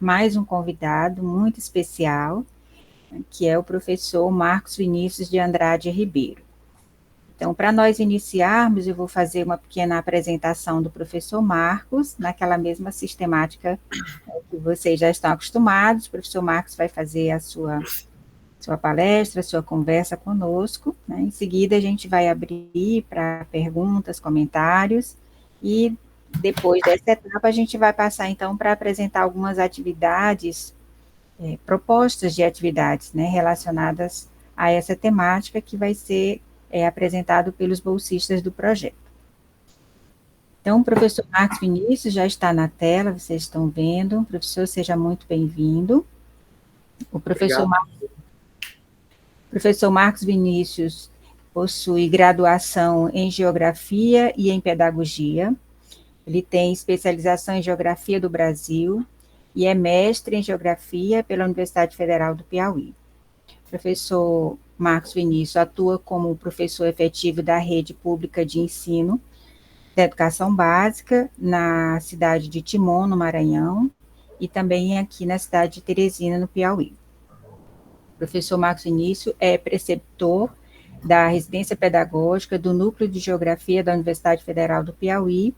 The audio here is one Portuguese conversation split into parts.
mais um convidado muito especial, que é o professor Marcos Vinícius de Andrade Ribeiro. Então, para nós iniciarmos, eu vou fazer uma pequena apresentação do professor Marcos, naquela mesma sistemática que vocês já estão acostumados. O professor Marcos vai fazer a sua palestra, a sua conversa conosco, né? Em seguida, a gente vai abrir para perguntas, comentários, e depois dessa etapa, a gente vai passar, então, para apresentar algumas atividades, propostas de atividades, né, relacionadas a essa temática que vai ser apresentado pelos bolsistas do projeto. Então, o professor Marcos Vinícius já está na tela, vocês estão vendo. Professor, seja muito bem-vindo. O professor Marcos Vinícius possui graduação em Geografia e em Pedagogia. Ele tem especialização em Geografia do Brasil e é mestre em Geografia pela Universidade Federal do Piauí. O professor Marcos Vinícius atua como professor efetivo da Rede Pública de Ensino da Educação Básica na cidade de Timon, no Maranhão, e também aqui na cidade de Teresina, no Piauí. O professor Marcos Vinícius é preceptor da residência pedagógica do Núcleo de Geografia da Universidade Federal do Piauí,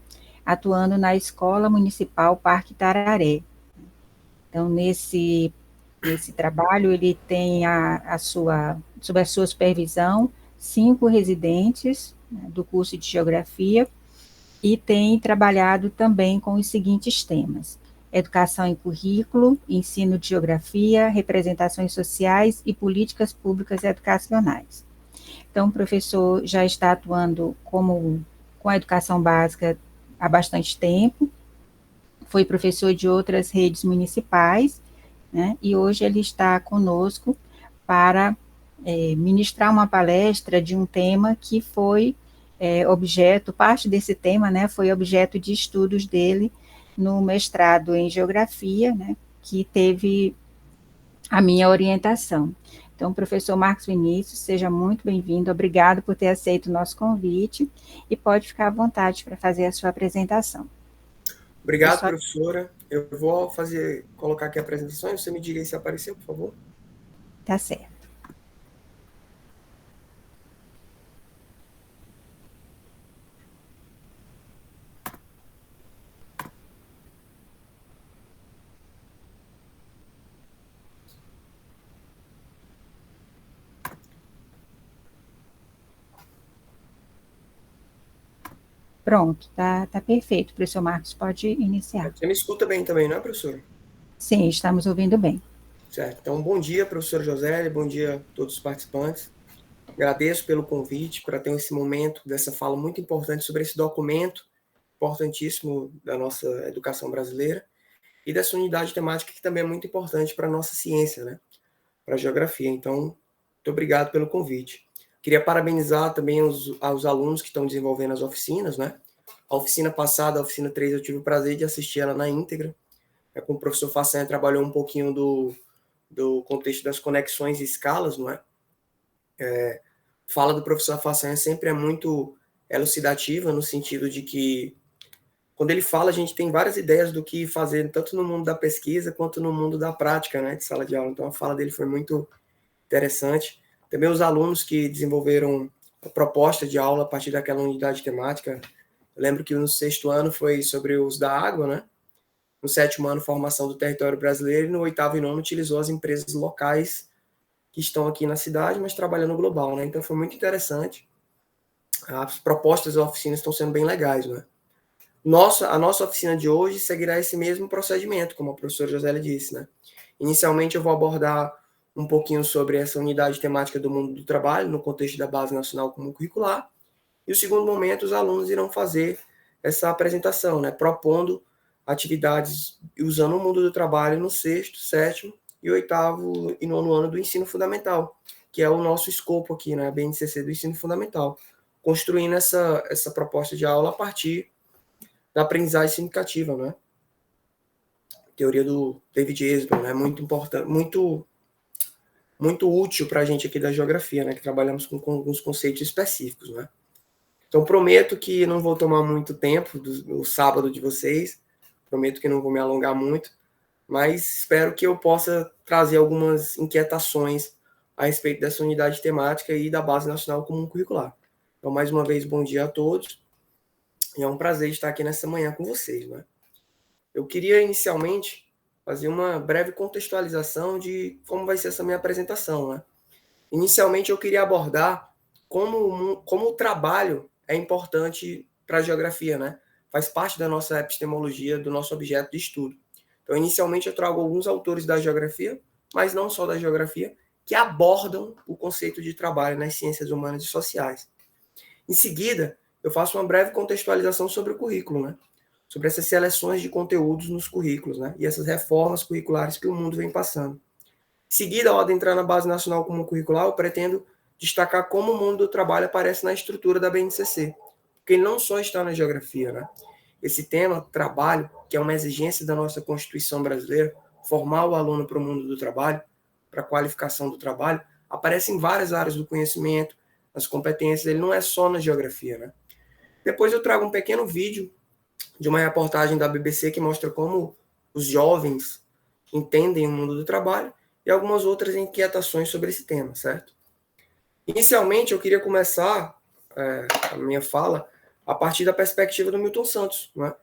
atuando na Escola Municipal Parque Tararé. Então, nesse trabalho, ele tem sob a sua supervisão, 5 residentes, né, do curso de Geografia, e tem trabalhado também com os seguintes temas: educação em currículo, ensino de geografia, representações sociais e políticas públicas educacionais. Então, o professor já está atuando com a educação básica há bastante tempo, foi professor de outras redes municipais, né, e hoje ele está conosco para ministrar uma palestra de um tema que foi parte desse tema, né, foi objeto de estudos dele no mestrado em Geografia, né, que teve a minha orientação. Então, professor Marcos Vinícius, seja muito bem-vindo, obrigado por ter aceito o nosso convite, e pode ficar à vontade para fazer a sua apresentação. Obrigado, professora. Eu vou colocar aqui a apresentação e você me diga aí se apareceu, por favor. Tá certo. Pronto, tá perfeito, professor Marcos, pode iniciar. Você me escuta bem também, não é, professora? Sim, estamos ouvindo bem. Certo. Então, bom dia, professora Josélia, bom dia a todos os participantes. Agradeço pelo convite para ter esse momento dessa fala muito importante sobre esse documento importantíssimo da nossa educação brasileira e dessa unidade temática que também é muito importante para a nossa ciência, né? Para a geografia. Então, muito obrigado pelo convite. Queria parabenizar também aos alunos que estão desenvolvendo as oficinas, né? A oficina passada, a oficina 3, eu tive o prazer de assistir ela na íntegra. Com o professor Façanha trabalhou um pouquinho do contexto das conexões e escalas, não é? Fala do professor Façanha sempre é muito elucidativa, no sentido de que, quando ele fala, a gente tem várias ideias do que fazer, tanto no mundo da pesquisa, quanto no mundo da prática, né, de sala de aula. Então, a fala dele foi muito interessante. Também os alunos que desenvolveram a proposta de aula a partir daquela unidade temática. Eu lembro que no 6º ano foi sobre o uso da água, né? No 7º ano, formação do território brasileiro, e no 8º e 9º utilizou as empresas locais que estão aqui na cidade, mas trabalhando global, né? Então foi muito interessante. As propostas das oficinas estão sendo bem legais, né? A nossa oficina de hoje seguirá esse mesmo procedimento, como a professora Josélia disse, né? Inicialmente eu vou abordar um pouquinho sobre essa unidade temática do mundo do trabalho, no contexto da Base Nacional Comum Curricular, e no segundo momento os alunos irão fazer essa apresentação, né? Propondo atividades usando o mundo do trabalho no 6º, 7º e 8º e 9º ano do ensino fundamental, que é o nosso escopo aqui, né? A BNCC do ensino fundamental, construindo essa proposta de aula a partir da aprendizagem significativa, né? Teoria do David Esbern, né? Muito importante, muito útil para a gente aqui da geografia, né? Que trabalhamos com alguns conceitos específicos, né? Então, prometo que não vou tomar muito tempo do sábado de vocês, prometo que não vou me alongar muito, mas espero que eu possa trazer algumas inquietações a respeito dessa unidade temática e da Base Nacional Comum Curricular. Então, mais uma vez, bom dia a todos. E é um prazer estar aqui nessa manhã com vocês, né? Eu queria, inicialmente, fazer uma breve contextualização de como vai ser essa minha apresentação, né? Inicialmente, eu queria abordar como o trabalho é importante para a geografia, né? Faz parte da nossa epistemologia, do nosso objeto de estudo. Então, inicialmente, eu trago alguns autores da geografia, mas não só da geografia, que abordam o conceito de trabalho nas ciências humanas e sociais. Em seguida, eu faço uma breve contextualização sobre o currículo, né? Sobre essas seleções de conteúdos nos currículos, né? E essas reformas curriculares que o mundo vem passando. Em seguida, ao adentrar na Base Nacional Comum Curricular, eu pretendo destacar como o mundo do trabalho aparece na estrutura da BNCC, porque ele não só está na geografia, né? Esse tema, trabalho, que é uma exigência da nossa Constituição brasileira, formar o aluno para o mundo do trabalho, para a qualificação do trabalho, aparece em várias áreas do conhecimento, nas competências, ele não é só na geografia, né? Depois eu trago um pequeno vídeo de uma reportagem da BBC que mostra como os jovens entendem o mundo do trabalho e algumas outras inquietações sobre esse tema, certo? Inicialmente, eu queria começar a minha fala a partir da perspectiva do Milton Santos, né?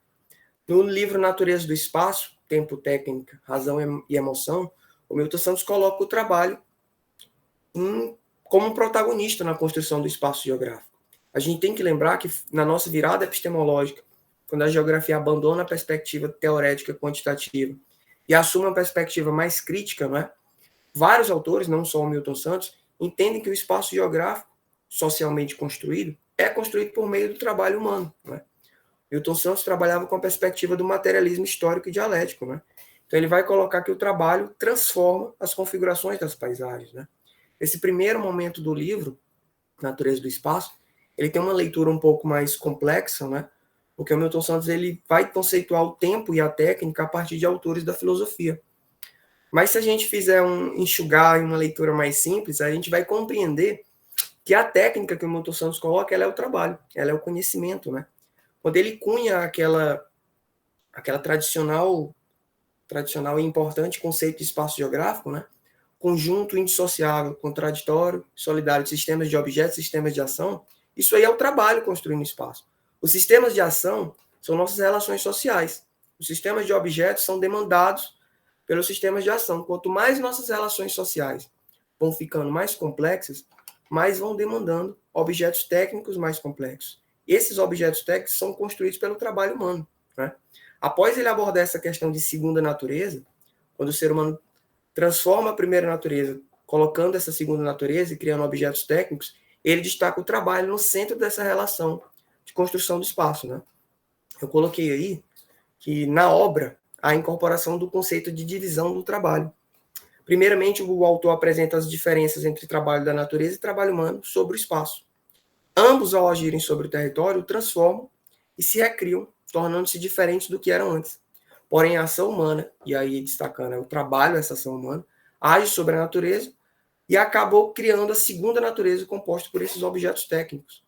No livro Natureza do Espaço, Tempo, Técnica, Razão e Emoção, o Milton Santos coloca o trabalho como um protagonista na construção do espaço geográfico. A gente tem que lembrar que na nossa virada epistemológica, quando a geografia abandona a perspectiva teorética quantitativa e assume uma perspectiva mais crítica, não é? Vários autores, não só o Milton Santos, entendem que o espaço geográfico socialmente construído é construído por meio do trabalho humano, não é? Milton Santos trabalhava com a perspectiva do materialismo histórico e dialético, né? Então ele vai colocar que o trabalho transforma as configurações das paisagens, né? Esse primeiro momento do livro, Natureza do Espaço, ele tem uma leitura um pouco mais complexa, né? Porque o Milton Santos ele vai conceituar o tempo e a técnica a partir de autores da filosofia. Mas se a gente fizer enxugar em uma leitura mais simples, a gente vai compreender que a técnica que o Milton Santos coloca, ela é o trabalho, ela é o conhecimento, né? Quando ele cunha aquela tradicional e importante conceito de espaço geográfico, né? Conjunto indissociável, contraditório, solidário de sistemas de objetos, sistemas de ação, isso aí é o trabalho construindo espaço. Os sistemas de ação são nossas relações sociais. Os sistemas de objetos são demandados pelos sistemas de ação. Quanto mais nossas relações sociais vão ficando mais complexas, mais vão demandando objetos técnicos mais complexos. Esses objetos técnicos são construídos pelo trabalho humano, né? Após ele abordar essa questão de segunda natureza, quando o ser humano transforma a primeira natureza, colocando essa segunda natureza e criando objetos técnicos, ele destaca o trabalho no centro dessa relação de construção do espaço, né? Eu coloquei aí que na obra há a incorporação do conceito de divisão do trabalho. Primeiramente, o autor apresenta as diferenças entre trabalho da natureza e trabalho humano sobre o espaço. Ambos, ao agirem sobre o território, o transformam e se recriam, tornando-se diferentes do que eram antes. Porém, a ação humana, e aí destacando o trabalho, essa ação humana, age sobre a natureza e acabou criando a segunda natureza composta por esses objetos técnicos.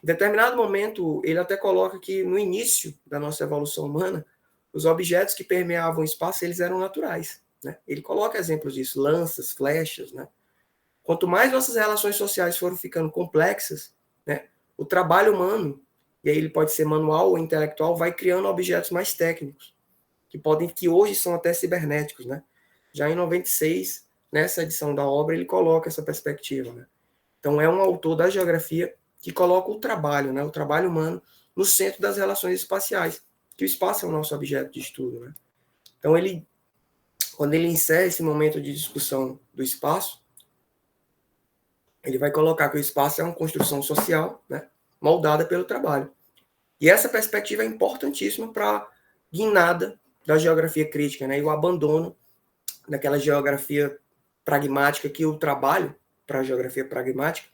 Em determinado momento, ele até coloca que no início da nossa evolução humana, os objetos que permeavam o espaço, eles eram naturais, né? Ele coloca exemplos disso, lanças, flechas, né? Quanto mais nossas relações sociais foram ficando complexas, né, o trabalho humano, e aí ele pode ser manual ou intelectual, vai criando objetos mais técnicos, que hoje são até cibernéticos, né? Já em 96, nessa edição da obra, ele coloca essa perspectiva, né? Então é um autor da geografia que coloca o trabalho, né, o trabalho humano, no centro das relações espaciais, que o espaço é o nosso objeto de estudo, né? Então quando ele encerra esse momento de discussão do espaço, ele vai colocar que o espaço é uma construção social, né, moldada pelo trabalho. E essa perspectiva é importantíssima para a guinada da geografia crítica, né, e o abandono daquela geografia pragmática, que o trabalho para a geografia pragmática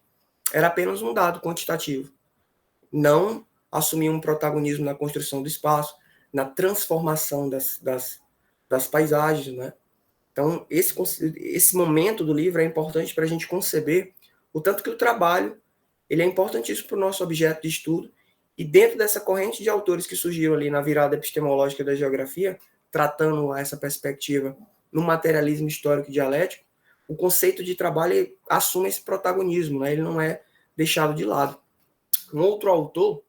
era apenas um dado quantitativo. Não assumir um protagonismo na construção do espaço, na transformação das paisagens, né? Então, esse momento do livro é importante para a gente conceber o tanto que o trabalho ele é importantíssimo para o nosso objeto de estudo, e dentro dessa corrente de autores que surgiram ali na virada epistemológica da geografia, tratando essa perspectiva no materialismo histórico e dialético, o conceito de trabalho assume esse protagonismo, né? Ele não é deixado de lado. Um outro autor,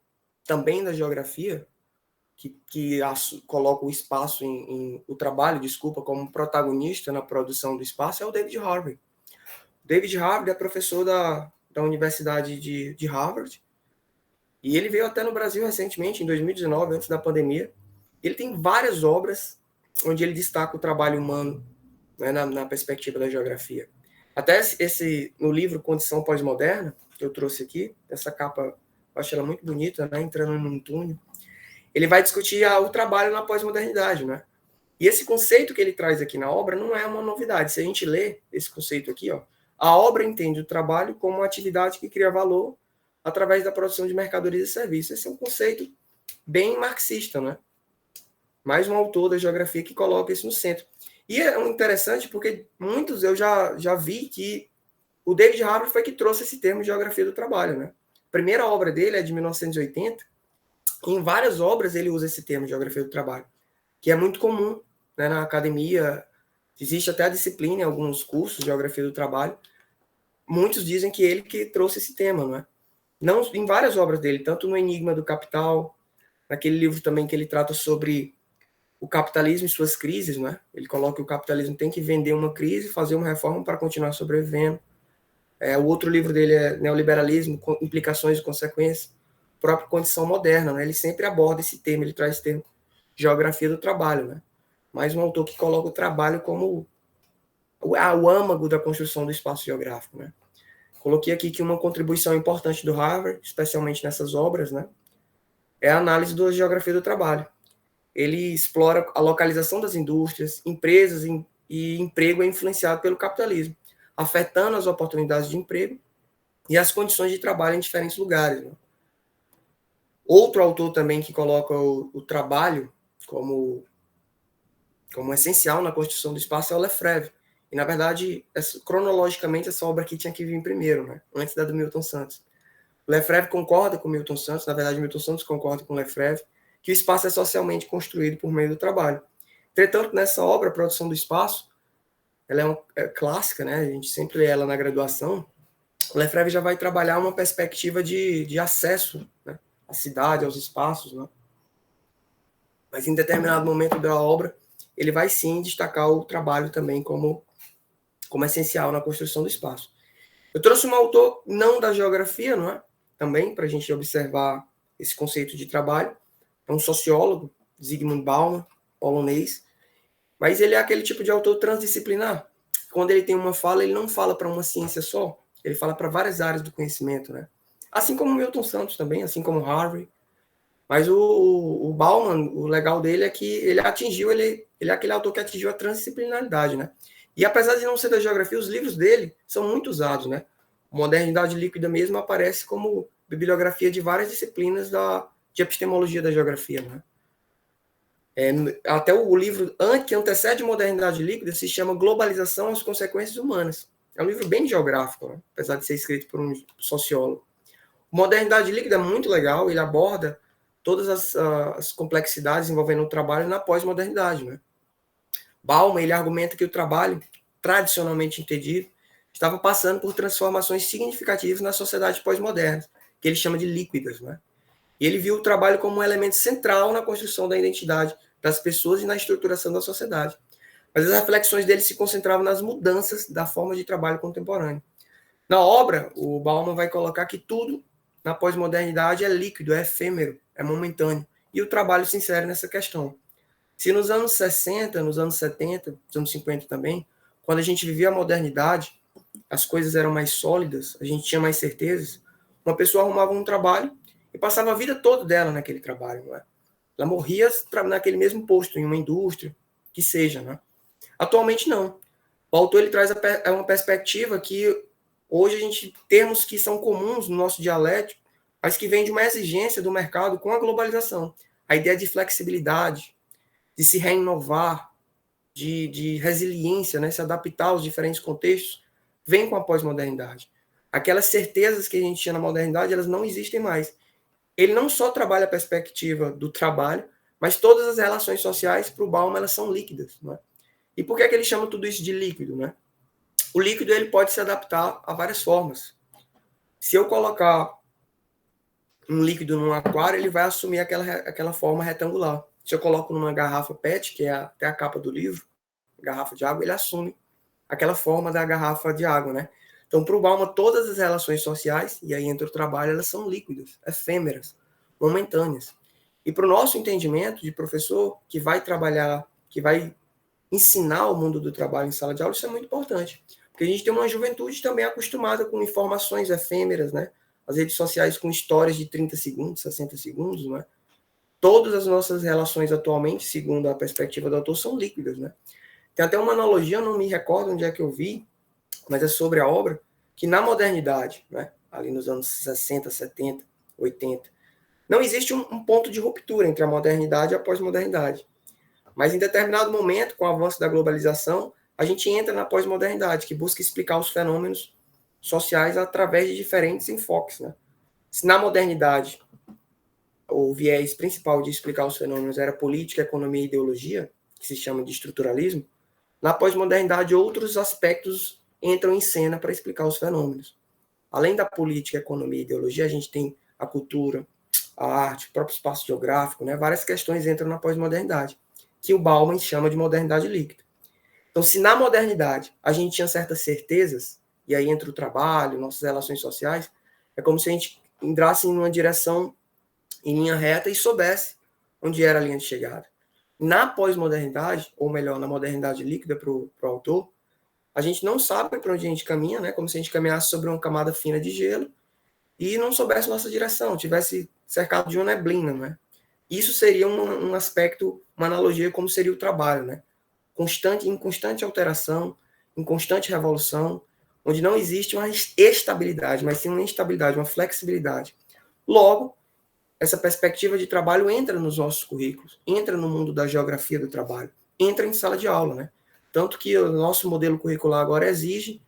também da geografia, que coloca o espaço o trabalho, como protagonista na produção do espaço, é o David Harvey. David Harvey é professor da Universidade de Harvard, e ele veio até no Brasil recentemente, em 2019, antes da pandemia. Ele tem várias obras onde ele destaca o trabalho humano, né, na perspectiva da geografia. Até no livro Condição Pós-Moderna, que eu trouxe aqui, essa capa, eu acho ela muito bonita, né, entrando num túnel, ele vai discutir o trabalho na pós-modernidade, né? E esse conceito que ele traz aqui na obra não é uma novidade. Se a gente lê esse conceito aqui, ó, a obra entende o trabalho como uma atividade que cria valor através da produção de mercadorias e serviços. Esse é um conceito bem marxista, né? Mais um autor da geografia que coloca isso no centro. E é interessante porque muitos eu já vi que o David Harvey foi que trouxe esse termo de geografia do trabalho, né? A primeira obra dele é de 1980, e em várias obras ele usa esse termo de geografia do trabalho, que é muito comum, né, na academia. Existe até a disciplina em alguns cursos de geografia do trabalho. Muitos dizem que ele que trouxe esse tema, não é? Não, em várias obras dele, tanto no Enigma do Capital, naquele livro também que ele trata sobre o capitalismo e suas crises, né? Ele coloca que o capitalismo tem que vender uma crise, fazer uma reforma para continuar sobrevivendo. O outro livro dele é Neoliberalismo, Implicações e Consequências, própria Condição Moderna, né? Ele sempre aborda esse tema, ele traz esse termo, geografia do trabalho, né? Mais um autor que coloca o trabalho como o âmago da construção do espaço geográfico, né? Coloquei aqui que uma contribuição importante do Harvard, especialmente nessas obras, né, é a análise da geografia do trabalho. Ele explora a localização das indústrias, empresas e emprego é influenciado pelo capitalismo, afetando as oportunidades de emprego e as condições de trabalho em diferentes lugares, né? Outro autor também que coloca o trabalho como essencial na construção do espaço é o Lefebvre. E, na verdade, cronologicamente, essa obra aqui tinha que vir primeiro, né? Antes da do Milton Santos. O Lefebvre concorda com o Milton Santos, na verdade, Milton Santos concorda com o Lefebvre, que o espaço é socialmente construído por meio do trabalho. Entretanto, nessa obra, a produção do espaço, ela é clássica, né? A gente sempre lê ela na graduação. O Lefebvre já vai trabalhar uma perspectiva de acesso, né, à cidade, aos espaços, né? Mas em determinado momento da obra, ele vai sim destacar o trabalho também como essencial na construção do espaço. Eu trouxe um autor não da geografia, não é? Também, para a gente observar esse conceito de trabalho. É um sociólogo, Zygmunt Bauman, polonês, mas ele é aquele tipo de autor transdisciplinar. Quando ele tem uma fala, ele não fala para uma ciência só, ele fala para várias áreas do conhecimento, né? Assim como Milton Santos também, assim como Harvey. Mas o Bauman, o legal dele é que ele é aquele autor que atingiu a transdisciplinaridade, né? E apesar de não ser da geografia, os livros dele são muito usados, né? Modernidade Líquida mesmo aparece como bibliografia de várias disciplinas de epistemologia da geografia, né? Até o livro que antecede Modernidade Líquida se chama Globalização as Consequências Humanas. É um livro bem geográfico, né? Apesar de ser escrito por um sociólogo. Modernidade Líquida é muito legal, ele aborda todas as complexidades envolvendo o trabalho na pós-modernidade, né? Bauman, ele argumenta que o trabalho, tradicionalmente entendido, estava passando por transformações significativas na sociedade pós-moderna, que ele chama de líquidas, né? E ele viu o trabalho como um elemento central na construção da identidade das pessoas e na estruturação da sociedade. Mas as reflexões dele se concentravam nas mudanças da forma de trabalho contemporânea. Na obra, o Bauman vai colocar que tudo na pós-modernidade é líquido, é efêmero, é momentâneo. E o trabalho se insere nessa questão. Se nos anos 60, nos anos 70, nos anos 50 também, quando a gente vivia a modernidade, as coisas eram mais sólidas, a gente tinha mais certezas, uma pessoa arrumava um trabalho e passava a vida toda dela naquele trabalho, não é? Ela morria naquele mesmo posto, em uma indústria, que seja, né? Atualmente, não. O autor ele traz uma perspectiva que hoje a gente termos que são comuns no nosso dialeto, mas que vem de uma exigência do mercado com a globalização. A ideia de flexibilidade, de se renovar, de resiliência, né? Se adaptar aos diferentes contextos, vem com a pós-modernidade. Aquelas certezas que a gente tinha na modernidade, elas não existem mais. Ele não só trabalha a perspectiva do trabalho, Mas todas as relações sociais, para o Bauman, elas são líquidas. Né? E por que ele chama tudo isso de líquido? Né? O líquido ele pode se adaptar a várias formas. Se eu colocar um líquido num aquário, ele vai assumir aquela forma retangular. Se eu coloco numa garrafa PET, que é até a capa do livro, garrafa de água, ele assume aquela forma da garrafa de água, né? Então, para o Bauman, todas as relações sociais, e aí entra o trabalho, elas são líquidas, efêmeras, momentâneas. E para o nosso entendimento de professor que vai trabalhar, que vai ensinar o mundo do trabalho em sala de aula, isso é muito importante. Porque a gente tem uma juventude também acostumada com informações efêmeras, né? As redes sociais com histórias de 30 segundos, 60 segundos, né? Todas as nossas relações atualmente, segundo a perspectiva do autor, são líquidas, né? Tem até uma analogia, eu não me recordo onde é que eu vi, mas é sobre a obra, que na modernidade, né? Ali nos anos 60, 70, 80, não existe um ponto de ruptura entre a modernidade e a pós-modernidade. Mas em determinado momento, com o avanço da globalização, a gente entra na pós-modernidade, que busca explicar os fenômenos sociais através de diferentes enfoques. Né? Se na modernidade o viés principal de explicar os fenômenos era política, economia e ideologia, que se chama de estruturalismo, na pós-modernidade outros aspectos entram em cena para explicar os fenômenos. Além da política, economia e ideologia, a gente tem a cultura, a arte, o próprio espaço geográfico, né? Várias questões entram na pós-modernidade, que o Bauman chama de modernidade líquida. Então, se na modernidade a gente tinha certas certezas, e aí entra o trabalho, nossas relações sociais, é como se a gente entrasse em uma direção em linha reta e soubesse onde era a linha de chegada. Na pós-modernidade, ou melhor, na modernidade líquida para o autor, a gente não sabe para onde a gente caminha, né? Como se a gente caminhasse sobre uma camada fina de gelo e não soubesse nossa direção, tivesse cercado de uma neblina, né? Isso seria um aspecto, uma analogia como seria o trabalho, né? Em constante alteração, em constante revolução, onde não existe uma estabilidade, mas sim uma instabilidade, uma flexibilidade. Logo, essa perspectiva de trabalho entra nos nossos currículos, entra no mundo da geografia do trabalho, entra em sala de aula, né? Tanto que o nosso modelo curricular agora exige,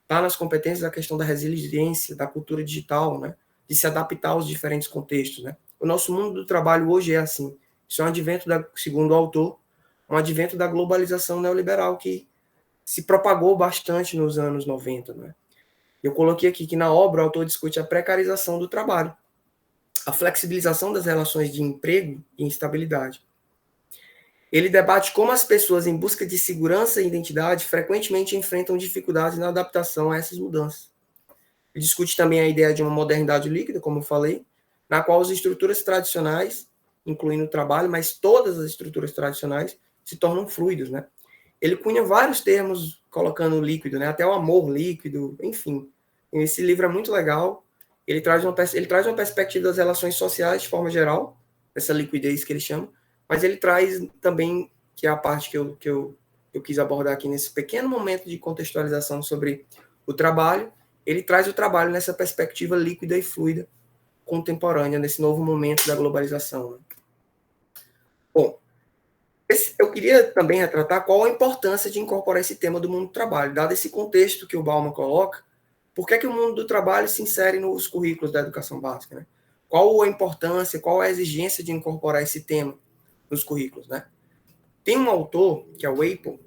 tá nas competências da questão da resiliência, da cultura digital, né? De se adaptar aos diferentes contextos, né? O nosso mundo do trabalho hoje é assim. Isso é um advento, segundo o autor, um advento da globalização neoliberal que se propagou bastante nos anos 90, né? Eu coloquei aqui que na obra o autor discute a precarização do trabalho, a flexibilização das relações de emprego e instabilidade. Ele debate como as pessoas em busca de segurança e identidade frequentemente enfrentam dificuldades na adaptação a essas mudanças. Ele discute também a ideia de uma modernidade líquida, como eu falei, na qual as estruturas tradicionais, incluindo o trabalho, mas todas as estruturas tradicionais, se tornam fluidos, né? Ele cunha vários termos colocando líquido, né? Até o amor líquido, enfim. Esse livro é muito legal. Ele traz uma perspectiva das relações sociais de forma geral, essa liquidez que ele chama, mas ele traz também, que é a parte que eu quis abordar aqui nesse pequeno momento de contextualização sobre o trabalho, ele traz o trabalho nessa perspectiva líquida e fluida, contemporânea, nesse novo momento da globalização. Né? Bom, eu queria também retratar qual a importância de incorporar esse tema do mundo do trabalho, dado esse contexto que o Bauman coloca, por que o mundo do trabalho se insere nos currículos da educação básica? Né? Qual a importância, qual a exigência de incorporar esse tema nos currículos? Né? Tem um autor, que é o Apel,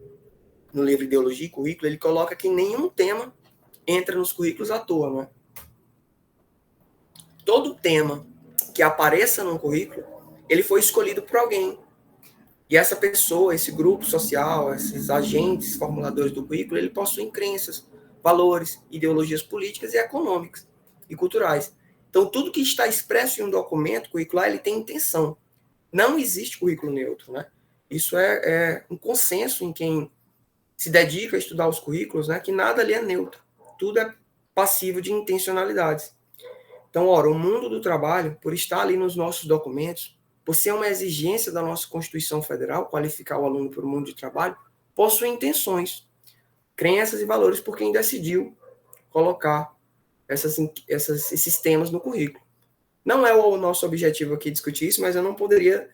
no livro Ideologia e Currículo, ele coloca que nenhum tema entra nos currículos à toa. Né? Todo tema que apareça no currículo, ele foi escolhido por alguém. E essa pessoa, esse grupo social, esses agentes formuladores do currículo, ele possuem crenças, valores, ideologias políticas e econômicas e culturais. Então, tudo que está expresso em um documento curricular, ele tem intenção. Não existe currículo neutro, né? Isso é um consenso em quem se dedica a estudar os currículos, né? Que nada ali é neutro. Tudo é passivo de intencionalidades. Então, ora, o mundo do trabalho, por estar ali nos nossos documentos, por ser uma exigência da nossa Constituição Federal, qualificar o aluno para o mundo de trabalho, possui intenções, crenças e valores por quem decidiu colocar esses temas no currículo. Não é o nosso objetivo aqui discutir isso, mas eu não poderia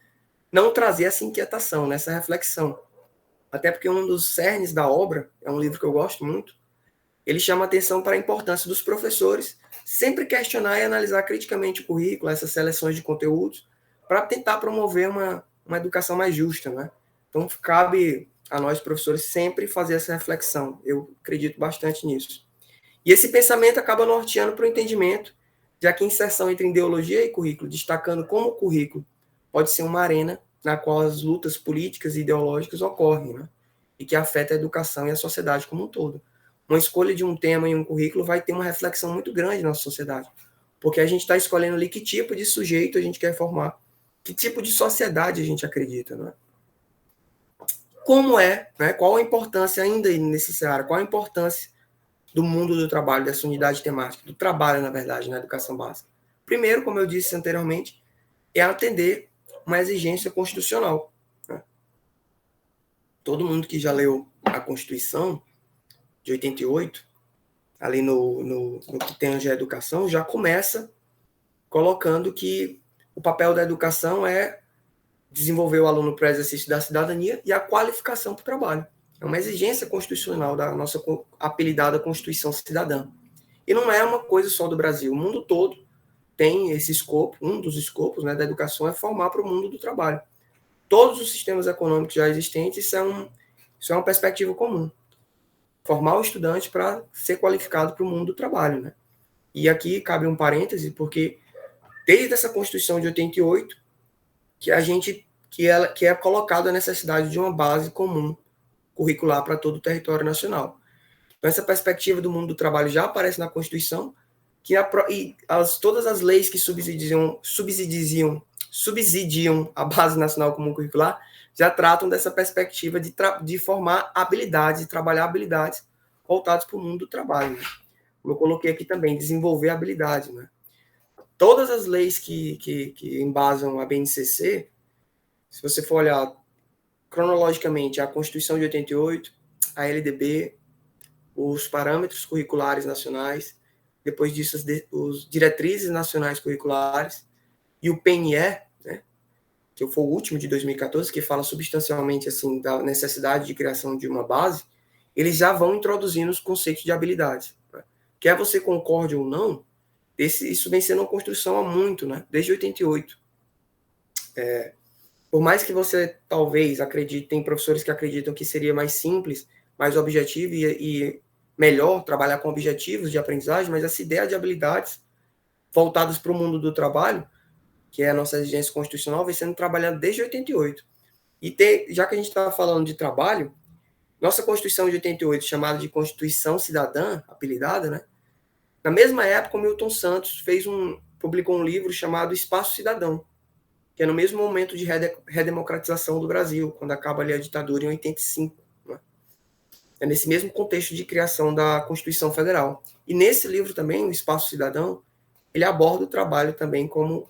não trazer essa inquietação, nessa reflexão. Até porque um dos cernes da obra, é um livro que eu gosto muito, ele chama atenção para a importância dos professores sempre questionar e analisar criticamente o currículo, essas seleções de conteúdos, para tentar promover uma uma educação mais justa, né? Então, cabe a nós, professores, sempre fazer essa reflexão. Eu acredito bastante nisso. E esse pensamento acaba norteando para o entendimento, já que a inserção entre ideologia e currículo, destacando como o currículo pode ser uma arena na qual as lutas políticas e ideológicas ocorrem, né? E que afeta a educação e a sociedade como um todo. Uma escolha de um tema em um currículo vai ter uma reflexão muito grande na nossa sociedade, porque a gente está escolhendo ali que tipo de sujeito a gente quer formar, que tipo de sociedade a gente acredita, né? Como é, né? Qual a importância ainda necessária, qual a importância do mundo do trabalho, dessa unidade temática, do trabalho, na verdade, na educação básica? Primeiro, como eu disse anteriormente, é atender uma exigência constitucional, né? Todo mundo que já leu a Constituição de 88, ali no que tem a educação, já começa colocando que o papel da educação é desenvolver o aluno para o exercício da cidadania e a qualificação para o trabalho. É uma exigência constitucional da nossa apelidada Constituição Cidadã. E não é uma coisa só do Brasil. O mundo todo tem esse escopo, um dos escopos, né, da educação é formar para o mundo do trabalho. Todos os sistemas econômicos já existentes, isso é uma perspectiva comum. Formar o estudante para ser qualificado para o mundo do trabalho, né? E aqui cabe um parêntese, porque desde essa Constituição de 88, que é colocada a necessidade de uma base comum curricular para todo o território nacional. Então, essa perspectiva do mundo do trabalho já aparece na Constituição, todas as leis que subsidiam a Base Nacional Comum Curricular já tratam dessa perspectiva de formar habilidades, de trabalhar habilidades voltadas para o mundo do trabalho, né? Como eu coloquei aqui também, desenvolver habilidades, né? Todas as leis que embasam a BNCC, se você for olhar cronologicamente, a Constituição de 88, a LDB, os parâmetros curriculares nacionais, depois disso os diretrizes nacionais curriculares e o PNE, né, que foi o último de 2014, que fala substancialmente assim da necessidade de criação de uma base, eles já vão introduzindo os conceitos de habilidades, né? Quer você concorde ou não, isso vem sendo uma construção há muito, né, desde 88. Por mais que você talvez acredite, tem professores que acreditam que seria mais simples, mais objetivo e melhor trabalhar com objetivos de aprendizagem, mas essa ideia de habilidades voltadas para o mundo do trabalho, que é a nossa exigência constitucional, vem sendo trabalhada desde 88. E já que a gente está falando de trabalho, nossa Constituição de 88, chamada de Constituição Cidadã, apelidada, né? Na mesma época, o Milton Santos publicou um livro chamado Espaço Cidadão, que é no mesmo momento de redemocratização do Brasil, quando acaba ali a ditadura em 85. Né? É nesse mesmo contexto de criação da Constituição Federal. E nesse livro também, o Espaço Cidadão, ele aborda o trabalho também como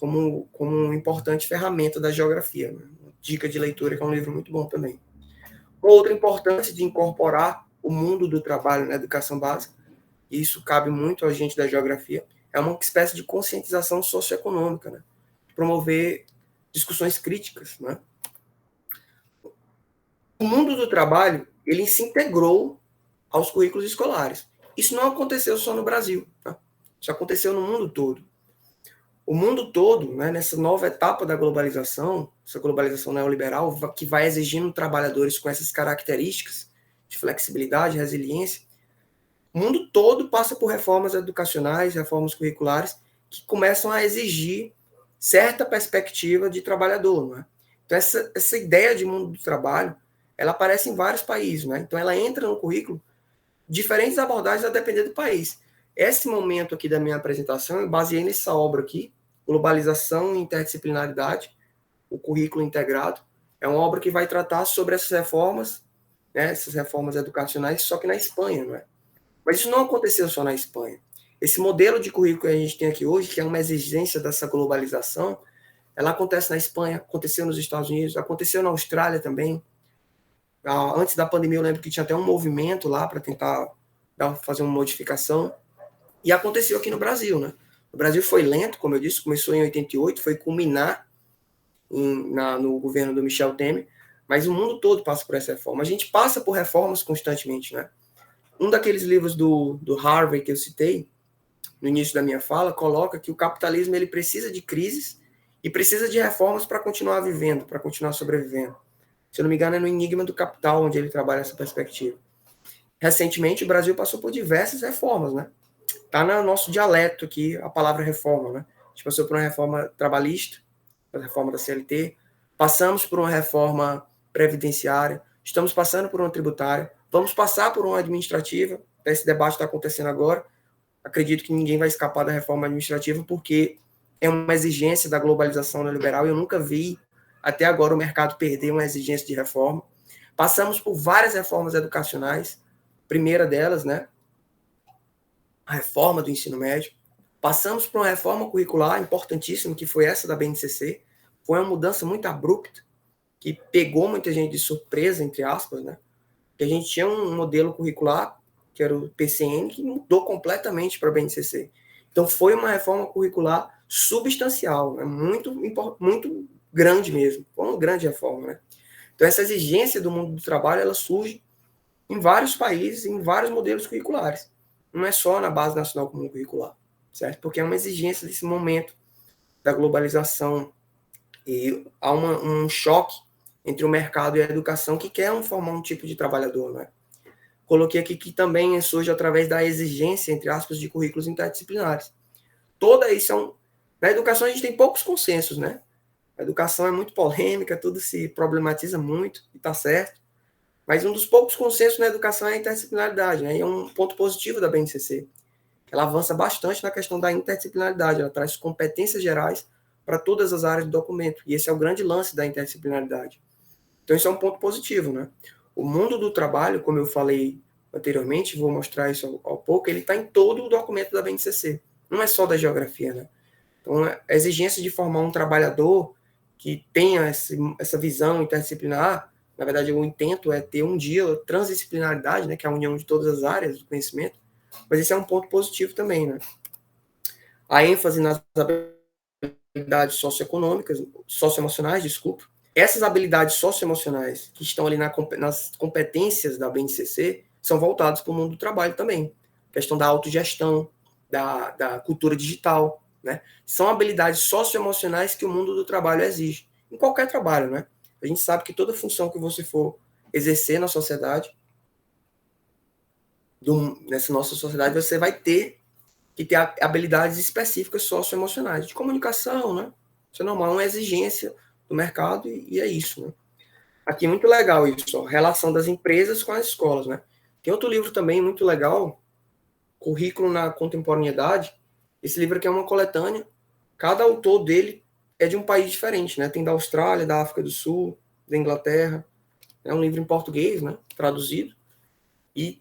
uma importante ferramenta da geografia. Né? Dica de leitura, que é um livro muito bom também. Uma outra importância de incorporar o mundo do trabalho na educação básica, e isso cabe muito a gente da geografia, é uma espécie de conscientização socioeconômica, né? Promover discussões críticas, né? O mundo do trabalho, ele se integrou aos currículos escolares. Isso não aconteceu só no Brasil, tá? Isso aconteceu no mundo todo. O mundo todo, né, nessa nova etapa da globalização, essa globalização neoliberal, que vai exigindo trabalhadores com essas características de flexibilidade, resiliência, o mundo todo passa por reformas educacionais, reformas curriculares, que começam a exigir certa perspectiva de trabalhador, não é? Então, essa ideia de mundo do trabalho, ela aparece em vários países, né? Então, ela entra no currículo, diferentes abordagens a depender do país. Esse momento aqui da minha apresentação, eu baseei nessa obra aqui, Globalização e Interdisciplinaridade, o currículo integrado. É uma obra que vai tratar sobre essas reformas, né, essas reformas educacionais, só que na Espanha, não é? Mas isso não aconteceu só na Espanha. Esse modelo de currículo que a gente tem aqui hoje, que é uma exigência dessa globalização, ela acontece na Espanha, aconteceu nos Estados Unidos, aconteceu na Austrália também. Antes da pandemia, eu lembro que tinha até um movimento lá para tentar fazer uma modificação. E aconteceu aqui no Brasil, né? O Brasil foi lento, como eu disse, começou em 88, foi culminar no governo do Michel Temer, mas o mundo todo passa por essa reforma. A gente passa por reformas constantemente, né? Um daqueles livros do Harvey que eu citei no início da minha fala coloca que o capitalismo ele precisa de crises e precisa de reformas para continuar vivendo, para continuar sobrevivendo. Se eu não me engano, é no Enigma do Capital, onde ele trabalha essa perspectiva. Recentemente, o Brasil passou por diversas reformas, né? Está no nosso dialeto aqui a palavra reforma, né? A gente passou por uma reforma trabalhista, a reforma da CLT, passamos por uma reforma previdenciária, estamos passando por uma tributária, vamos passar por uma administrativa, esse debate está acontecendo agora, acredito que ninguém vai escapar da reforma administrativa, porque é uma exigência da globalização neoliberal, e eu nunca vi até agora o mercado perder uma exigência de reforma. Passamos por várias reformas educacionais, primeira delas, né, a reforma do ensino médio. Passamos por uma reforma curricular importantíssima, que foi essa da BNCC. Foi uma mudança muito abrupta, que pegou muita gente de surpresa, entre aspas, né? Que a gente tinha um modelo curricular, que era o PCN, que mudou completamente para a BNCC. Então, foi uma reforma curricular substancial, né? Muito grande mesmo. Foi uma grande reforma, né? Então, essa exigência do mundo do trabalho, ela surge em vários países, em vários modelos curriculares. Não é só na Base Nacional Comum Curricular, certo? Porque é uma exigência desse momento da globalização e há um choque entre o mercado e a educação que quer formar um tipo de trabalhador, né? Coloquei aqui que também surge através da exigência, entre aspas, de currículos interdisciplinares. Toda isso na educação a gente tem poucos consensos, né? A educação é muito polêmica, tudo se problematiza muito, e está certo. Mas um dos poucos consensos na educação é a interdisciplinaridade, né? E é um ponto positivo da BNCC. Ela avança bastante na questão da interdisciplinaridade, ela traz competências gerais para todas as áreas do documento. E esse é o grande lance da interdisciplinaridade. Então, isso é um ponto positivo, né? O mundo do trabalho, como eu falei anteriormente, vou mostrar isso ao pouco, ele está em todo o documento da BNCC. Não é só da geografia, né? Então, a exigência de formar um trabalhador que tenha essa visão interdisciplinar, na verdade, o intento é ter um dia transdisciplinaridade, né, que é a união de todas as áreas do conhecimento, mas esse é um ponto positivo também, né? A ênfase nas habilidades socioemocionais, desculpa. Essas habilidades socioemocionais que estão ali nas competências da BNCC são voltadas para o mundo do trabalho também. A questão da autogestão, da cultura digital, né? São habilidades socioemocionais que o mundo do trabalho exige. Em qualquer trabalho, né? A gente sabe que toda função que você for exercer na sociedade, nessa nossa sociedade, você vai ter que ter habilidades específicas socioemocionais, de comunicação, né? Isso é normal, é uma exigência do mercado e é isso, né? Aqui muito legal isso, ó, relação das empresas com as escolas, né? Tem outro livro também muito legal, Currículo na Contemporaneidade. Esse livro aqui é uma coletânea, cada autor dele é de um país diferente, né? Tem da Austrália, da África do Sul, da Inglaterra. É um livro em português, né? Traduzido. E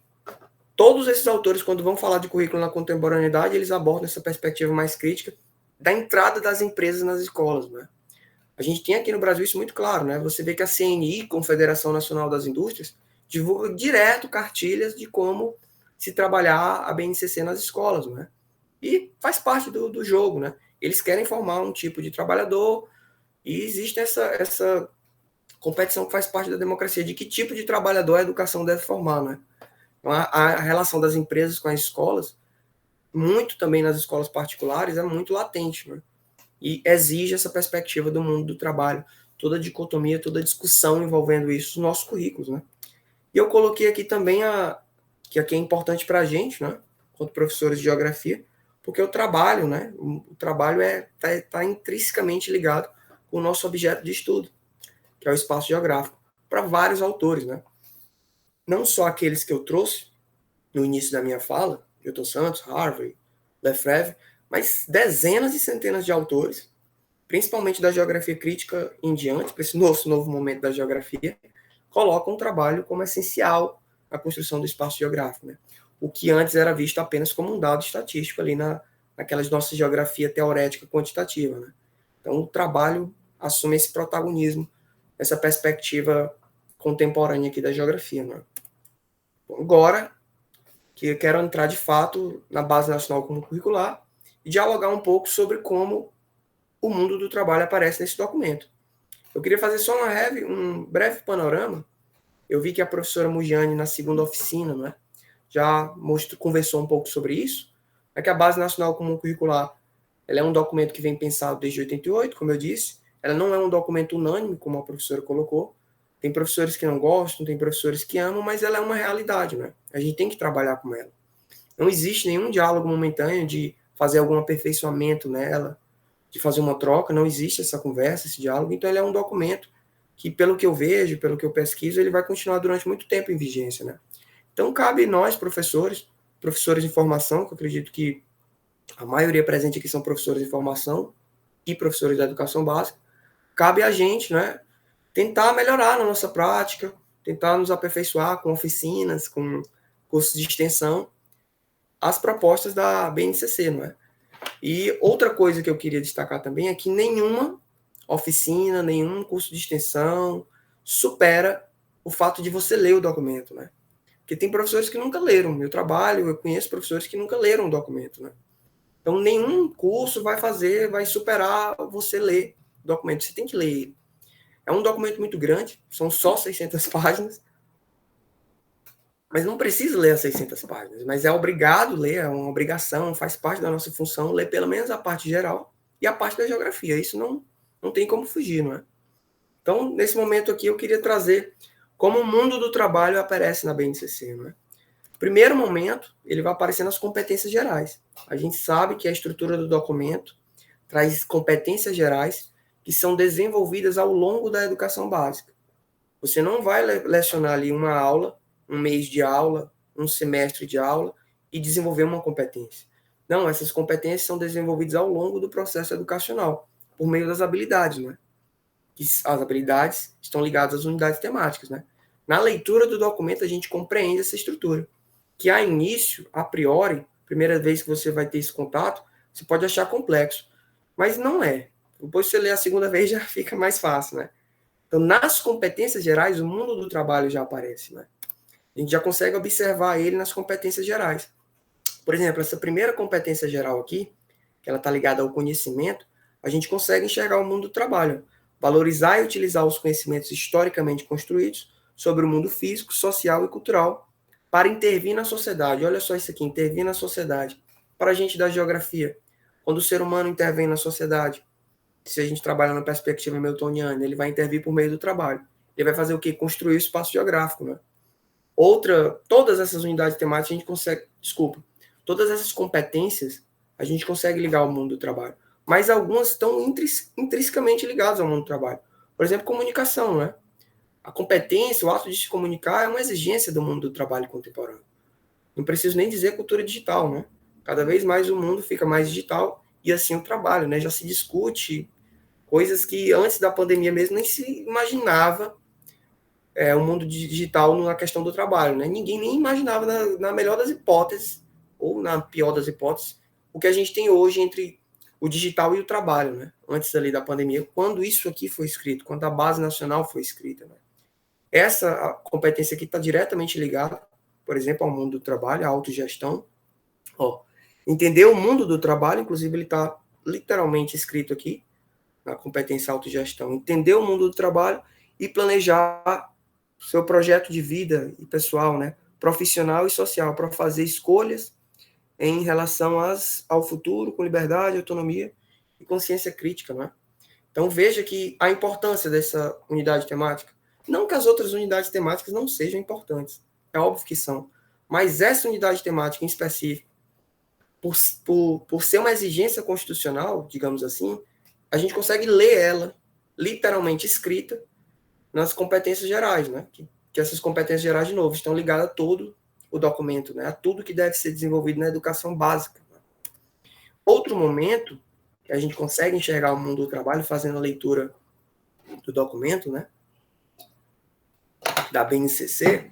todos esses autores, quando vão falar de currículo na contemporaneidade, eles abordam essa perspectiva mais crítica da entrada das empresas nas escolas, né? A gente tem aqui no Brasil isso muito claro, né? Você vê que a CNI, Confederação Nacional das Indústrias, divulga direto cartilhas de como se trabalhar a BNCC nas escolas, né? E faz parte do jogo, né? Eles querem formar um tipo de trabalhador e existe essa competição que faz parte da democracia, de que tipo de trabalhador a educação deve formar, né? Então, a relação das empresas com as escolas, muito também nas escolas particulares, é muito latente, né? E exige essa perspectiva do mundo do trabalho, toda a dicotomia, toda a discussão envolvendo isso nos nossos currículos, né? E eu coloquei aqui também que aqui é importante para a gente, né, quanto professores de geografia, porque o trabalho, né, o trabalho tá intrinsecamente ligado com o nosso objeto de estudo, que é o espaço geográfico, para vários autores, né? Não só aqueles que eu trouxe no início da minha fala, Milton Santos, Harvey, Lefebvre, mas dezenas e centenas de autores, principalmente da geografia crítica em diante, para esse novo momento da geografia, colocam o trabalho como essencial na construção do espaço geográfico, né? O que antes era visto apenas como um dado estatístico ali naquelas nossa geografia teorética quantitativa, né? Então, o trabalho assume esse protagonismo, essa perspectiva contemporânea aqui da geografia, né? Agora, que eu quero entrar de fato na Base Nacional Comum Curricular e dialogar um pouco sobre como o mundo do trabalho aparece nesse documento. Eu queria fazer só um breve panorama. Eu vi que a professora Mugiani, na segunda oficina, né, já conversou um pouco sobre isso, é que a Base Nacional Comum Curricular ela é um documento que vem pensado desde 88, como eu disse. Ela não é um documento unânime, como a professora colocou. Tem professores que não gostam, tem professores que amam, mas ela é uma realidade, né? A gente tem que trabalhar com ela. Não existe nenhum diálogo momentâneo de fazer algum aperfeiçoamento nela, de fazer uma troca, não existe essa conversa, esse diálogo. Então, ele é um documento que, pelo que eu vejo, pelo que eu pesquiso, ele vai continuar durante muito tempo em vigência, né? Então, cabe nós, professores de formação, que eu acredito que a maioria presente aqui são professores de formação e professores da educação básica, cabe a gente, né, tentar melhorar na nossa prática, tentar nos aperfeiçoar com oficinas, com cursos de extensão, as propostas da BNCC, não é? E outra coisa que eu queria destacar também é que nenhuma oficina, nenhum curso de extensão supera o fato de você ler o documento, né? Porque tem professores que nunca leram. Meu trabalho, eu conheço professores que nunca leram o documento, né? Então, nenhum curso vai superar você ler o documento. Você tem que ler ele. É um documento muito grande, são só 600 páginas, mas não precisa ler as 600 páginas, mas é obrigado ler, é uma obrigação, faz parte da nossa função ler pelo menos a parte geral e a parte da geografia. Isso não tem como fugir, não é? Então, nesse momento aqui, eu queria trazer como o mundo do trabalho aparece na BNCC, não é? Primeiro momento, ele vai aparecer nas competências gerais. A gente sabe que a estrutura do documento traz competências gerais que são desenvolvidas ao longo da educação básica. Você não vai lecionar ali uma aula, um mês de aula, um semestre de aula e desenvolver uma competência. Não, essas competências são desenvolvidas ao longo do processo educacional, por meio das habilidades, né? As habilidades estão ligadas às unidades temáticas, né? Na leitura do documento, a gente compreende essa estrutura, que a início, a priori, primeira vez que você vai ter esse contato, você pode achar complexo, mas não é. Depois que você lê a segunda vez, já fica mais fácil, né? Então, nas competências gerais, o mundo do trabalho já aparece, né? A gente já consegue observar ele nas competências gerais. Por exemplo, essa primeira competência geral aqui, que ela está ligada ao conhecimento, a gente consegue enxergar o mundo do trabalho, valorizar e utilizar os conhecimentos historicamente construídos sobre o mundo físico, social e cultural para intervir na sociedade. Olha só isso aqui, intervir na sociedade. Para a gente da geografia, quando o ser humano intervém na sociedade, se a gente trabalha na perspectiva miltoniana, ele vai intervir por meio do trabalho. Ele vai fazer o quê? Construir o espaço geográfico, né? Todas essas unidades temáticas a gente consegue, todas essas competências a gente consegue ligar ao mundo do trabalho. Mas algumas estão intrinsecamente ligadas ao mundo do trabalho. Por exemplo, comunicação, né? A competência, o ato de se comunicar é uma exigência do mundo do trabalho contemporâneo. Não preciso nem dizer cultura digital, né? Cada vez mais o mundo fica mais digital e assim o trabalho, né? Já se discute coisas que antes da pandemia mesmo nem se imaginava o mundo digital na questão do trabalho, né? Ninguém nem imaginava, na melhor das hipóteses, ou na pior das hipóteses, o que a gente tem hoje entre o digital e o trabalho, né? Antes ali da pandemia, quando isso aqui foi escrito, quando a base nacional foi escrita, né? Essa competência aqui está diretamente ligada, por exemplo, ao mundo do trabalho, à autogestão. Ó, entender o mundo do trabalho, inclusive ele está literalmente escrito aqui, na competência autogestão. Entender o mundo do trabalho e planejar seu projeto de vida e pessoal, né? Profissional e social, para fazer escolhas em relação ao futuro, com liberdade, autonomia e consciência crítica, né? Então, veja que a importância dessa unidade temática, não que as outras unidades temáticas não sejam importantes, é óbvio que são, mas essa unidade temática em específico, por ser uma exigência constitucional, digamos assim, a gente consegue ler ela, literalmente escrita, nas competências gerais, né? Que essas competências gerais, de novo, estão ligadas a todo o documento, né? A tudo que deve ser desenvolvido na educação básica. Outro momento que a gente consegue enxergar o mundo do trabalho fazendo a leitura do documento, né? Da BNCC,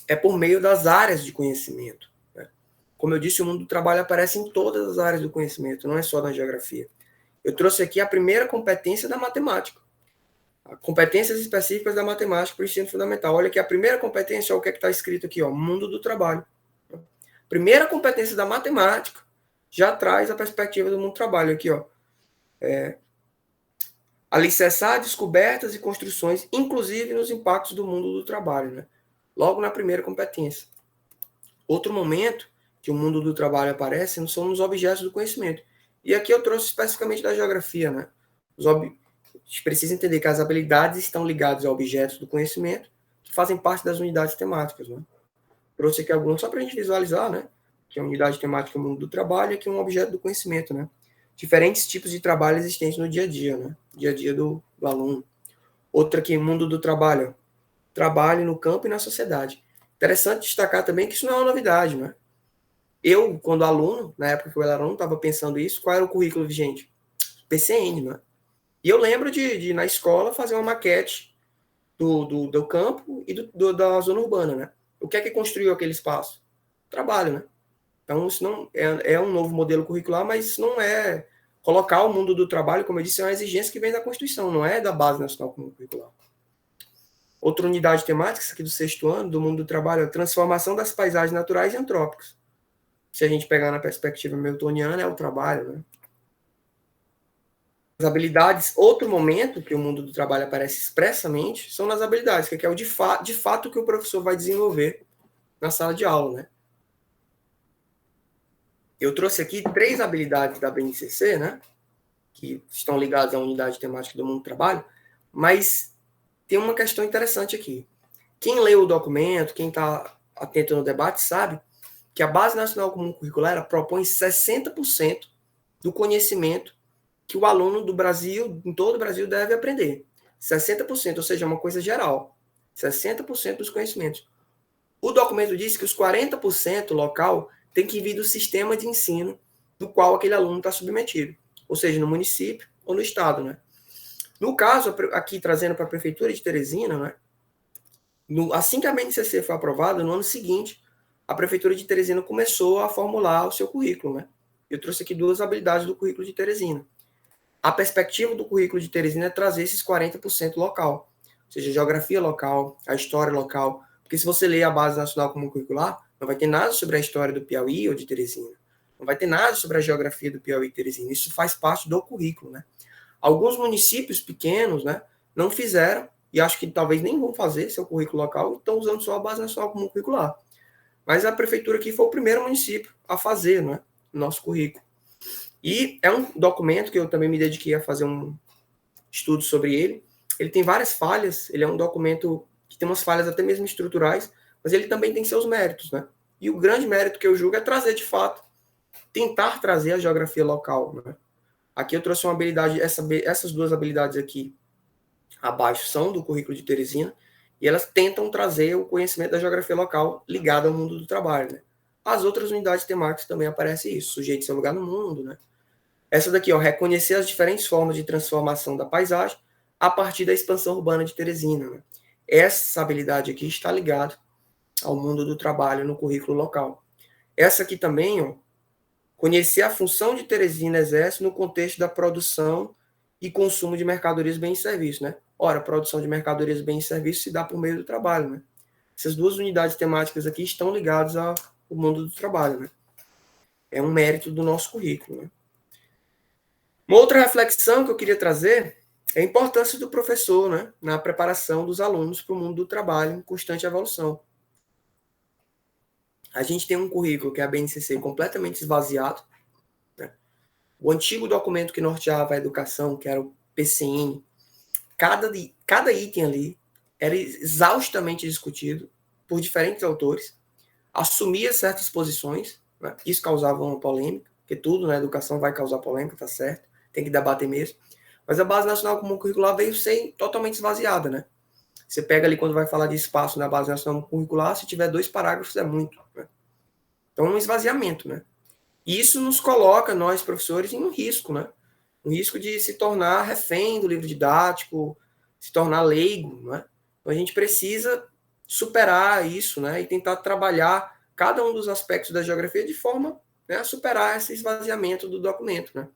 é por meio das áreas de conhecimento, né? Como eu disse, o mundo do trabalho aparece em todas as áreas do conhecimento, não é só na geografia. Eu trouxe aqui a primeira competência da matemática. Competências específicas da matemática para o ensino fundamental. Olha aqui, a primeira competência, olha o que está escrito aqui, ó, mundo do trabalho. Primeira competência da matemática já traz a perspectiva do mundo do trabalho aqui, ó. Alicerçar descobertas e construções, inclusive nos impactos do mundo do trabalho, né? Logo na primeira competência. Outro momento que o mundo do trabalho aparece são nos objetos do conhecimento. E aqui eu trouxe especificamente da geografia, né? A gente precisa entender que as habilidades estão ligadas a objetos do conhecimento que fazem parte das unidades temáticas, né? Trouxe aqui alguns só para a gente visualizar, né? Que é a unidade temática, o mundo do trabalho, e aqui um objeto do conhecimento, né? Diferentes tipos de trabalho existentes no dia a dia, né? Dia a dia do aluno. Outra aqui, mundo do trabalho. Trabalho no campo e na sociedade. Interessante destacar também que isso não é uma novidade, né? Eu, quando aluno, na época que eu era aluno, estava pensando isso, qual era o currículo vigente? PCN, né? E eu lembro de na escola, fazer uma maquete do campo e da zona urbana, né? O que é que construiu aquele espaço? Trabalho, né? Então, isso não é um novo modelo curricular, mas isso não é colocar o mundo do trabalho, como eu disse, é uma exigência que vem da Constituição, não é da Base Nacional Comum Curricular. Outra unidade temática, aqui do 6º ano, do mundo do trabalho, é a transformação das paisagens naturais e antrópicas. Se a gente pegar na perspectiva miltoniana, é o trabalho, né? As habilidades, outro momento que o mundo do trabalho aparece expressamente, são nas habilidades, que é o de fato que o professor vai desenvolver na sala de aula, né? Eu trouxe aqui 3 habilidades da BNCC, né? Que estão ligadas à unidade temática do mundo do trabalho, mas tem uma questão interessante aqui. Quem lê o documento, quem está atento no debate, sabe que a Base Nacional Comum Curricular propõe 60% do conhecimento que o aluno do Brasil, em todo o Brasil, deve aprender. 60%, ou seja, uma coisa geral. 60% dos conhecimentos. O documento diz que os 40% local tem que vir do sistema de ensino do qual aquele aluno está submetido. Ou seja, no município ou no estado, né? No caso, aqui trazendo para a Prefeitura de Teresina, né? Assim que a BNCC foi aprovada, no ano seguinte, a Prefeitura de Teresina começou a formular o seu currículo, né? Eu trouxe aqui 2 habilidades do currículo de Teresina. A perspectiva do currículo de Teresina é trazer esses 40% local, ou seja, geografia local, a história local, porque se você ler a Base Nacional Comum Curricular, não vai ter nada sobre a história do Piauí ou de Teresina, não vai ter nada sobre a geografia do Piauí e Teresina, isso faz parte do currículo, né? Alguns municípios pequenos, né, não fizeram, e acho que talvez nem vão fazer seu currículo local, e estão usando só a Base Nacional Comum Curricular. Mas a prefeitura aqui foi o primeiro município a fazer, né, o nosso currículo. E é um documento que eu também me dediquei a fazer um estudo sobre ele. Ele tem várias falhas, ele é um documento que tem umas falhas até mesmo estruturais, mas ele também tem seus méritos, né? E o grande mérito que eu julgo é trazer, de fato, tentar trazer a geografia local, né? Aqui eu trouxe uma habilidade, essas 2 habilidades aqui abaixo são do currículo de Teresina, e elas tentam trazer o conhecimento da geografia local ligado ao mundo do trabalho, né? As outras unidades temáticas também aparece isso, sujeito seu lugar no mundo, né? Essa daqui, ó, reconhecer as diferentes formas de transformação da paisagem a partir da expansão urbana de Teresina, né? Essa habilidade aqui está ligada ao mundo do trabalho no currículo local. Essa aqui também, ó, conhecer a função de Teresina exerce no contexto da produção e consumo de mercadorias, bens e serviços, né? Ora, a produção de mercadorias, bens e serviços se dá por meio do trabalho, né? Essas 2 unidades temáticas aqui estão ligadas ao mundo do trabalho, né? É um mérito do nosso currículo, né? Uma outra reflexão que eu queria trazer é a importância do professor, né, na preparação dos alunos para o mundo do trabalho em constante evolução. A gente tem um currículo que é a BNCC completamente esvaziado, né? O antigo documento que norteava a educação, que era o PCN, cada item ali era exaustamente discutido por diferentes autores, assumia certas posições, né? Isso causava uma polêmica, porque tudo na educação vai causar polêmica, tá certo? Tem que debater mesmo. Mas a Base Nacional Comum Curricular veio ser totalmente esvaziada, né? Você pega ali quando vai falar de espaço na Base Nacional Curricular, se tiver 2 parágrafos é muito, né? Então é um esvaziamento, né? E isso nos coloca, nós professores, em um risco, né? Um risco de se tornar refém do livro didático, se tornar leigo, né? Então a gente precisa superar isso, né? E tentar trabalhar cada um dos aspectos da geografia de forma, né, a superar esse esvaziamento do documento, né?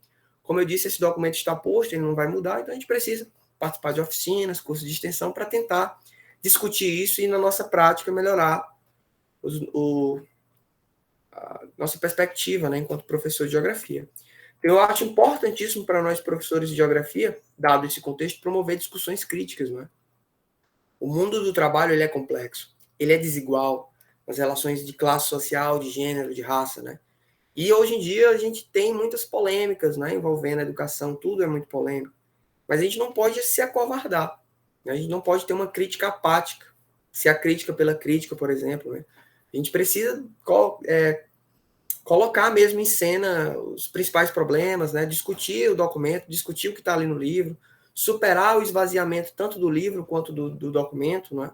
Como eu disse, esse documento está posto, ele não vai mudar, então a gente precisa participar de oficinas, cursos de extensão, para tentar discutir isso e, na nossa prática, melhorar a nossa perspectiva, né, enquanto professor de geografia. Eu acho importantíssimo para nós, professores de geografia, dado esse contexto, promover discussões críticas, né? O mundo do trabalho ele é complexo, ele é desigual nas relações de classe social, de gênero, de raça, né? E hoje em dia a gente tem muitas polêmicas, né, envolvendo a educação, tudo é muito polêmico. Mas a gente não pode se acovardar, né? A gente não pode ter uma crítica apática, se a crítica pela crítica, por exemplo, né? A gente precisa colocar mesmo em cena os principais problemas, né? Discutir o documento, discutir o que está ali no livro, superar o esvaziamento tanto do livro quanto do documento, né?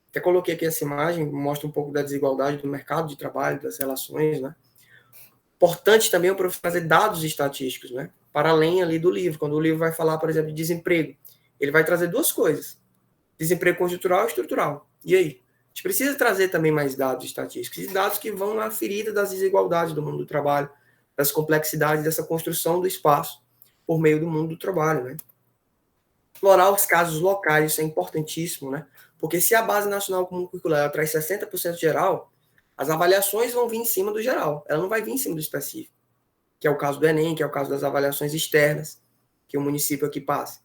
Até coloquei aqui essa imagem, mostra um pouco da desigualdade do mercado de trabalho, das relações, né? Importante também o professor trazer dados estatísticos, né? Para além ali do livro. Quando o livro vai falar, por exemplo, de desemprego, ele vai trazer duas coisas: desemprego conjuntural e estrutural. E aí? A gente precisa trazer também mais dados estatísticos, e dados que vão na ferida das desigualdades do mundo do trabalho, das complexidades dessa construção do espaço por meio do mundo do trabalho, né? Explorar os casos locais, isso é importantíssimo, né? Porque se a Base Nacional Comum Curricular ela traz 60% geral, as avaliações vão vir em cima do geral, ela não vai vir em cima do específico, que é o caso do Enem, que é o caso das avaliações externas, que o município aqui passa.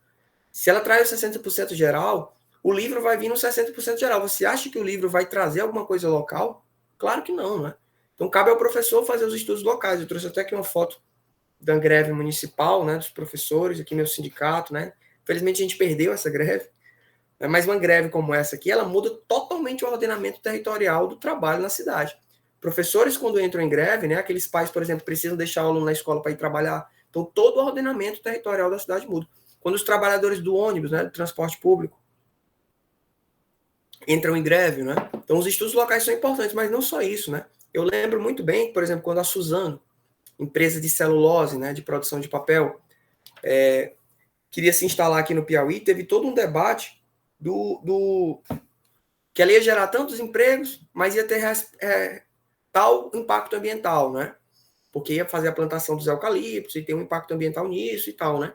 Se ela traz o 60% geral, o livro vai vir no 60% geral. Você acha que o livro vai trazer alguma coisa local? Claro que não, né? Então, cabe ao professor fazer os estudos locais. Eu trouxe até aqui uma foto da greve municipal, né, dos professores, aqui meu sindicato, né? Infelizmente, a gente perdeu essa greve. Mas uma greve como essa aqui, ela muda totalmente o ordenamento territorial do trabalho na cidade. Professores, quando entram em greve, né, aqueles pais, por exemplo, precisam deixar o aluno na escola para ir trabalhar. Então, todo o ordenamento territorial da cidade muda. Quando os trabalhadores do ônibus, né, do transporte público, entram em greve, né? Então, os estudos locais são importantes, mas não só isso, né? Eu lembro muito bem, por exemplo, quando a Suzano, empresa de celulose, né, de produção de papel, queria se instalar aqui no Piauí, teve todo um debate que ela ia gerar tantos empregos, mas ia ter tal impacto ambiental, né? Porque ia fazer a plantação dos eucaliptos e ter um impacto ambiental nisso e tal, né?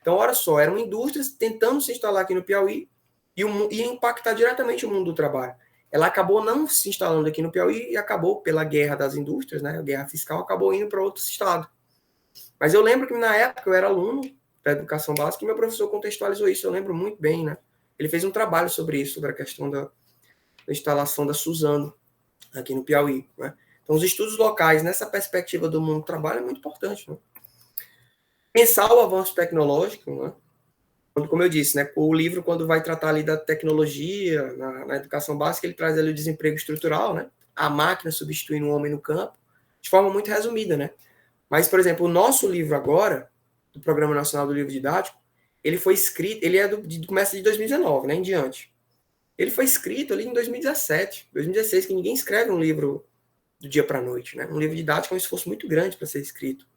Então, olha só, eram indústrias tentando se instalar aqui no Piauí e ia impactar diretamente o mundo do trabalho. Ela acabou não se instalando aqui no Piauí e acabou, pela guerra das indústrias, né, a guerra fiscal, acabou indo para outro estado. Mas eu lembro que na época eu era aluno da educação básica e meu professor contextualizou isso, eu lembro muito bem, né? Ele fez um trabalho sobre isso, sobre a questão da instalação da Suzano aqui no Piauí, né? Então, os estudos locais, nessa perspectiva do mundo do trabalho, é muito importante, né? Pensar o avanço tecnológico, né? Como eu disse, né, o livro, quando vai tratar ali da tecnologia, na educação básica, ele traz ali o desemprego estrutural, né? A máquina substituindo o homem no campo, de forma muito resumida, né? Mas, por exemplo, o nosso livro agora, do Programa Nacional do Livro Didático, ele foi escrito, ele começa de 2019, né, em diante. Ele foi escrito ali em 2017, 2016, que ninguém escreve um livro do dia para a noite, né? Um livro didático é um esforço muito grande para ser escrito.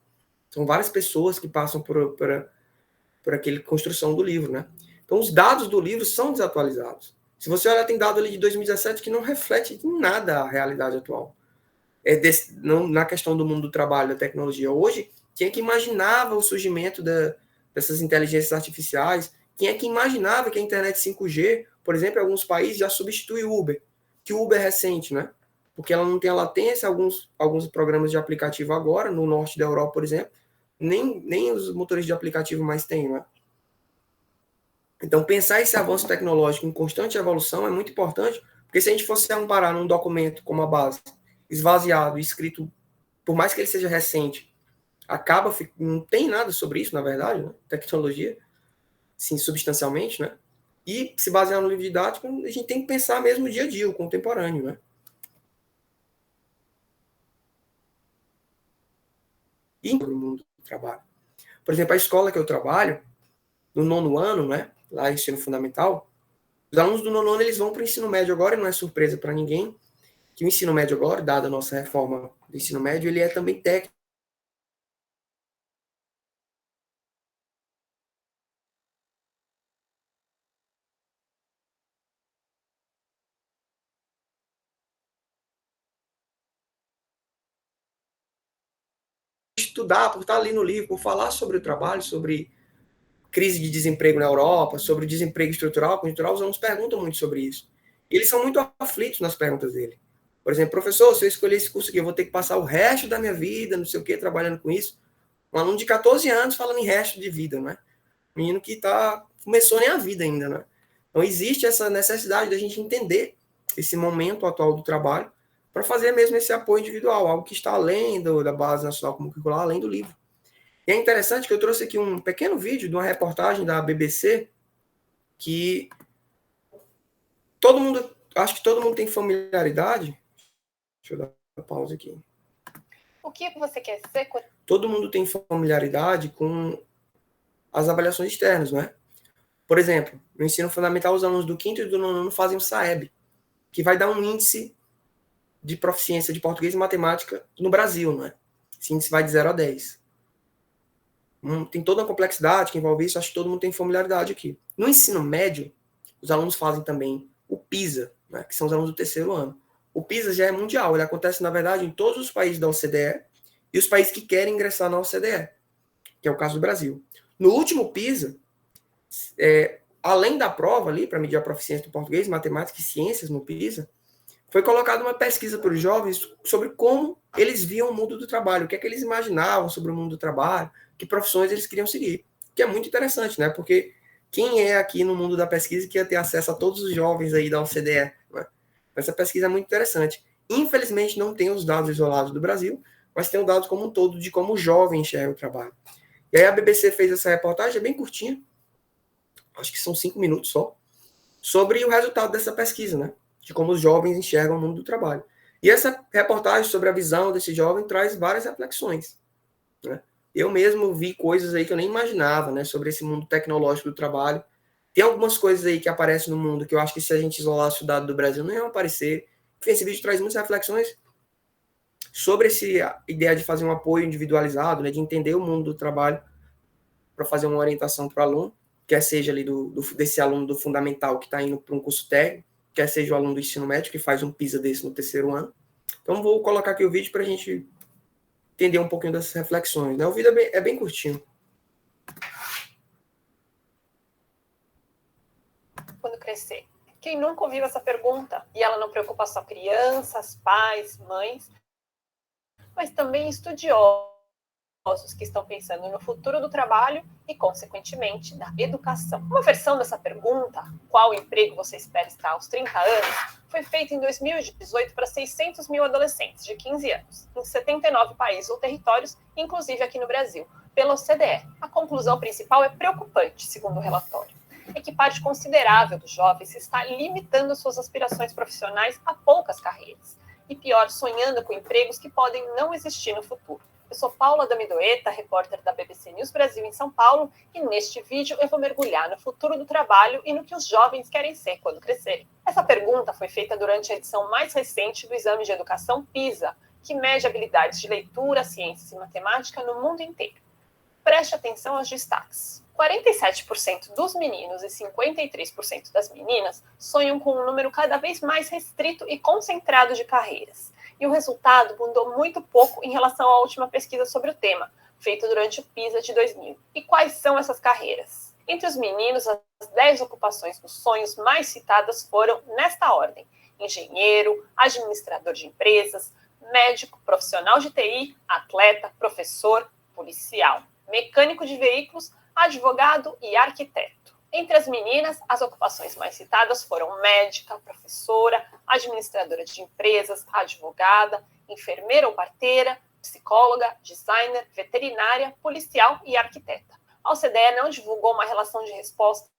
São várias pessoas que passam por aquela construção do livro, né? Então, os dados do livro são desatualizados. Se você olhar, tem dado ali de 2017 que não reflete em nada a realidade atual. Não, na questão do mundo do trabalho, da tecnologia. Hoje, quem é que imaginava o surgimento dessas inteligências artificiais? Quem é que imaginava que a internet 5G, por exemplo, em alguns países já substitui o Uber? Que o Uber é recente, né? Porque ela não tem a latência, alguns programas de aplicativo agora, no norte da Europa, por exemplo, nem os motores de aplicativo mais têm, né? Então, pensar esse avanço tecnológico em constante evolução é muito importante, porque se a gente fosse amparar num documento como a base, esvaziado, escrito, por mais que ele seja recente, não tem nada sobre isso, na verdade, né? Tecnologia, sim, substancialmente, né? E se basear no livro didático, a gente tem que pensar mesmo o dia a dia, o contemporâneo, né? E no mundo do trabalho. Por exemplo, a escola que eu trabalho, no 9º ano, né? Lá, ensino fundamental, os alunos do 9º ano, eles vão para o ensino médio agora, e não é surpresa para ninguém, que o ensino médio agora, dada a nossa reforma do ensino médio, ele é também técnico. Estudar, por estar ali no livro, por falar sobre o trabalho, sobre crise de desemprego na Europa, sobre o desemprego estrutural, conjuntural, os alunos perguntam muito sobre isso. E eles são muito aflitos nas perguntas dele. Por exemplo, professor, se eu escolher esse curso aqui, eu vou ter que passar o resto da minha vida, não sei o quê, trabalhando com isso. Um aluno de 14 anos falando em resto de vida, né? Menino que começou nem a vida ainda, né? Então, existe essa necessidade da gente entender esse momento atual do trabalho para fazer mesmo esse apoio individual, algo que está além da Base Nacional Comum Curricular, além do livro. E é interessante que eu trouxe aqui um pequeno vídeo de uma reportagem da BBC que acho que todo mundo tem familiaridade. Deixa eu dar uma pausa aqui. O que você quer ser? Todo mundo tem familiaridade com as avaliações externas, não é? Por exemplo, no ensino fundamental, os alunos do 5º e do 9º fazem o SAEB, que vai dar um índice de proficiência de português e matemática no Brasil, não é? Esse índice vai de 0 a 10. Tem toda uma complexidade que envolve isso, acho que todo mundo tem familiaridade aqui. No ensino médio, os alunos fazem também o PISA, né, que são os alunos do 3º ano. O PISA já é mundial, ele acontece, na verdade, em todos os países da OCDE e os países que querem ingressar na OCDE, que é o caso do Brasil. No último PISA, além da prova ali, para medir a proficiência do português, matemática e ciências no PISA, foi colocada uma pesquisa para os jovens sobre como eles viam o mundo do trabalho, o que é que eles imaginavam sobre o mundo do trabalho, que profissões eles queriam seguir, que é muito interessante, né? Porque quem é aqui no mundo da pesquisa que ia ter acesso a todos os jovens aí da OCDE, né? Essa pesquisa é muito interessante. Infelizmente não tem os dados isolados do Brasil, mas tem os dados como um todo de como o jovem enxerga o trabalho. E aí a BBC fez essa reportagem, é bem curtinha, acho que são 5 minutos só, sobre o resultado dessa pesquisa, né? De como os jovens enxergam o mundo do trabalho. E essa reportagem sobre a visão desse jovem traz várias reflexões, né? Eu mesmo vi coisas aí que eu nem imaginava, né, sobre esse mundo tecnológico do trabalho. Tem algumas coisas aí que aparecem no mundo que eu acho que se a gente isolasse o dado do Brasil não iam aparecer. Esse vídeo traz muitas reflexões sobre essa ideia de fazer um apoio individualizado, né, de entender o mundo do trabalho para fazer uma orientação para o aluno, quer seja ali desse aluno do fundamental que está indo para um curso técnico, quer seja o aluno do ensino médio que faz um PISA desse no 3º ano. Então vou colocar aqui o vídeo para a gente entender um pouquinho dessas reflexões, né? O vídeo é bem curtinho. Quando crescer. Quem nunca ouviu essa pergunta? E ela não preocupa só crianças, pais, mães, mas também estudiosos que estão pensando no futuro do trabalho e, consequentemente, da educação. Uma versão dessa pergunta, qual emprego você espera estar aos 30 anos, foi feita em 2018 para 600 mil adolescentes de 15 anos, em 79 países ou territórios, inclusive aqui no Brasil, pela OCDE. A conclusão principal é preocupante, segundo o relatório. É que parte considerável dos jovens está limitando suas aspirações profissionais a poucas carreiras. E pior, sonhando com empregos que podem não existir no futuro. Eu sou Paula Damidoeta, repórter da BBC News Brasil em São Paulo, e neste vídeo eu vou mergulhar no futuro do trabalho e no que os jovens querem ser quando crescerem. Essa pergunta foi feita durante a edição mais recente do Exame de Educação PISA, que mede habilidades de leitura, ciências e matemática no mundo inteiro. Preste atenção aos destaques. 47% dos meninos e 53% das meninas sonham com um número cada vez mais restrito e concentrado de carreiras. E o resultado mudou muito pouco em relação à última pesquisa sobre o tema, feita durante o PISA de 2000. E quais são essas carreiras? Entre os meninos, as 10 ocupações dos sonhos mais citadas foram nesta ordem: engenheiro, administrador de empresas, médico, profissional de TI, atleta, professor, policial, mecânico de veículos, advogado e arquiteto. Entre as meninas, as ocupações mais citadas foram médica, professora, administradora de empresas, advogada, enfermeira ou parteira, psicóloga, designer, veterinária, policial e arquiteta. A OCDE não divulgou uma relação de respostas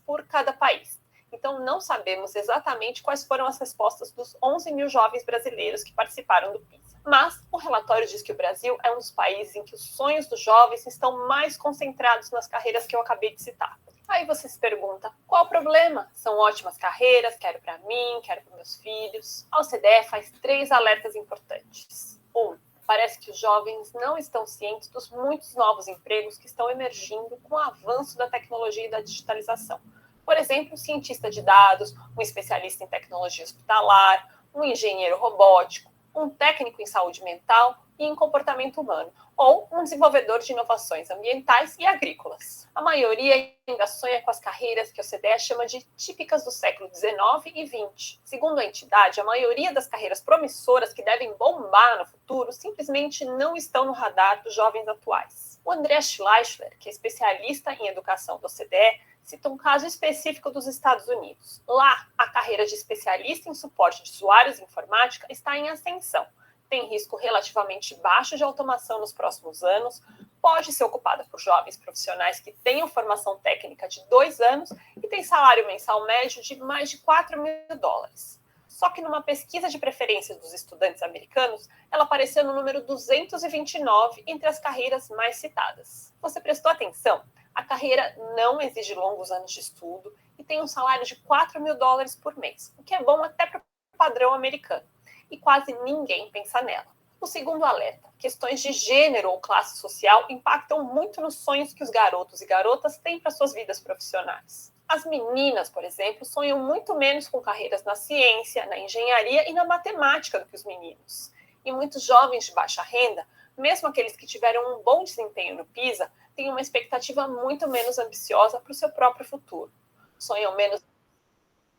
por cada país. Então, não sabemos exatamente quais foram as respostas dos 11 mil jovens brasileiros que participaram do PISA. Mas o relatório diz que o Brasil é um dos países em que os sonhos dos jovens estão mais concentrados nas carreiras que eu acabei de citar. Aí você se pergunta, qual o problema? São ótimas carreiras, quero para mim, quero para meus filhos. A OCDE faz 3 alertas importantes. 1. Parece que os jovens não estão cientes dos muitos novos empregos que estão emergindo com o avanço da tecnologia e da digitalização. Por exemplo, um cientista de dados, um especialista em tecnologia hospitalar, um engenheiro robótico, um técnico em saúde mental, e em comportamento humano, ou um desenvolvedor de inovações ambientais e agrícolas. A maioria ainda sonha com as carreiras que a OCDE chama de típicas do século XIX e XX. Segundo a entidade, a maioria das carreiras promissoras que devem bombar no futuro simplesmente não estão no radar dos jovens atuais. O André Schleichler, que é especialista em educação da OCDE, cita um caso específico dos Estados Unidos. Lá, a carreira de especialista em suporte de usuários de informática está em ascensão. Tem risco relativamente baixo de automação nos próximos anos, pode ser ocupada por jovens profissionais que tenham formação técnica de 2 anos e tem salário mensal médio de mais de $4.000. Só que numa pesquisa de preferências dos estudantes americanos, ela apareceu no número 229 entre as carreiras mais citadas. Você prestou atenção? A carreira não exige longos anos de estudo e tem um salário de $4.000 por mês, o que é bom até para o padrão americano. E quase ninguém pensa nela. O segundo alerta: questões de gênero ou classe social impactam muito nos sonhos que os garotos e garotas têm para suas vidas profissionais. As meninas, por exemplo, sonham muito menos com carreiras na ciência, na engenharia e na matemática do que os meninos. E muitos jovens de baixa renda, mesmo aqueles que tiveram um bom desempenho no PISA, têm uma expectativa muito menos ambiciosa para o seu próprio futuro. Sonham menos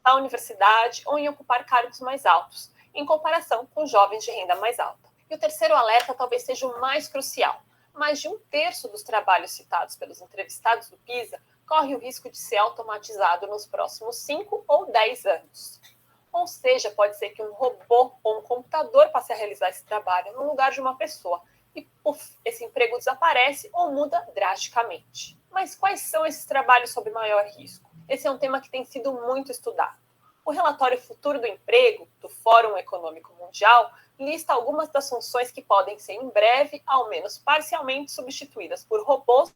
na universidade ou em ocupar cargos mais altos, em comparação com jovens de renda mais alta. E o terceiro alerta talvez seja o mais crucial. Mais de 1/3 dos trabalhos citados pelos entrevistados do PISA corre o risco de ser automatizado nos próximos 5 ou 10 anos. Ou seja, pode ser que um robô ou um computador passe a realizar esse trabalho no lugar de uma pessoa e, esse emprego desaparece ou muda drasticamente. Mas quais são esses trabalhos sob maior risco? Esse é um tema que tem sido muito estudado. O relatório Futuro do Emprego, do Fórum Econômico Mundial, lista algumas das funções que podem ser, em breve, ao menos parcialmente, substituídas por robôs,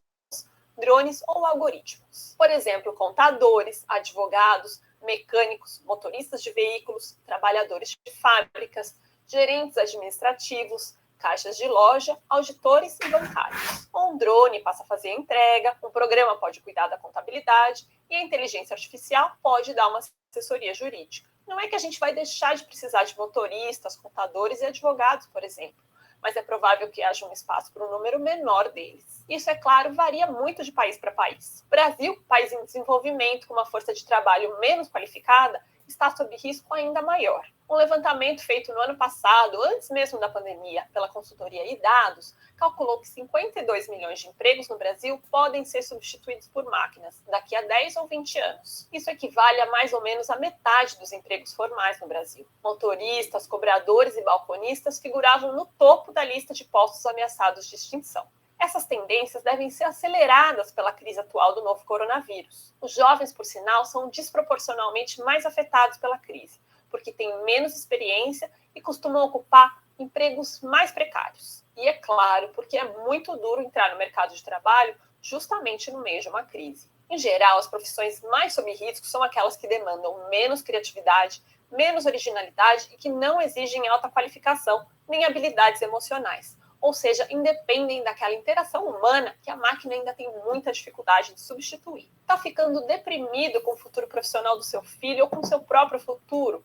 drones ou algoritmos. Por exemplo, contadores, advogados, mecânicos, motoristas de veículos, trabalhadores de fábricas, gerentes administrativos, caixas de loja, auditores e bancários. Um drone passa a fazer a entrega, um programa pode cuidar da contabilidade e a inteligência artificial pode dar uma assessoria jurídica. Não é que a gente vai deixar de precisar de motoristas, contadores e advogados, por exemplo, mas é provável que haja um espaço para um número menor deles. Isso, é claro, varia muito de país para país. O Brasil, país em desenvolvimento com uma força de trabalho menos qualificada, está sob risco ainda maior. Um levantamento feito no ano passado, antes mesmo da pandemia, pela consultoria iDados, calculou que 52 milhões de empregos no Brasil podem ser substituídos por máquinas daqui a 10 ou 20 anos. Isso equivale a mais ou menos a metade dos empregos formais no Brasil. Motoristas, cobradores e balconistas figuravam no topo da lista de postos ameaçados de extinção. Essas tendências devem ser aceleradas pela crise atual do novo coronavírus. Os jovens, por sinal, são desproporcionalmente mais afetados pela crise, porque têm menos experiência e costumam ocupar empregos mais precários. E, é claro, porque é muito duro entrar no mercado de trabalho justamente no meio de uma crise. Em geral, as profissões mais sob risco são aquelas que demandam menos criatividade, menos originalidade e que não exigem alta qualificação nem habilidades emocionais. Ou seja, independem daquela interação humana que a máquina ainda tem muita dificuldade de substituir. Está ficando deprimido com o futuro profissional do seu filho ou com o seu próprio futuro?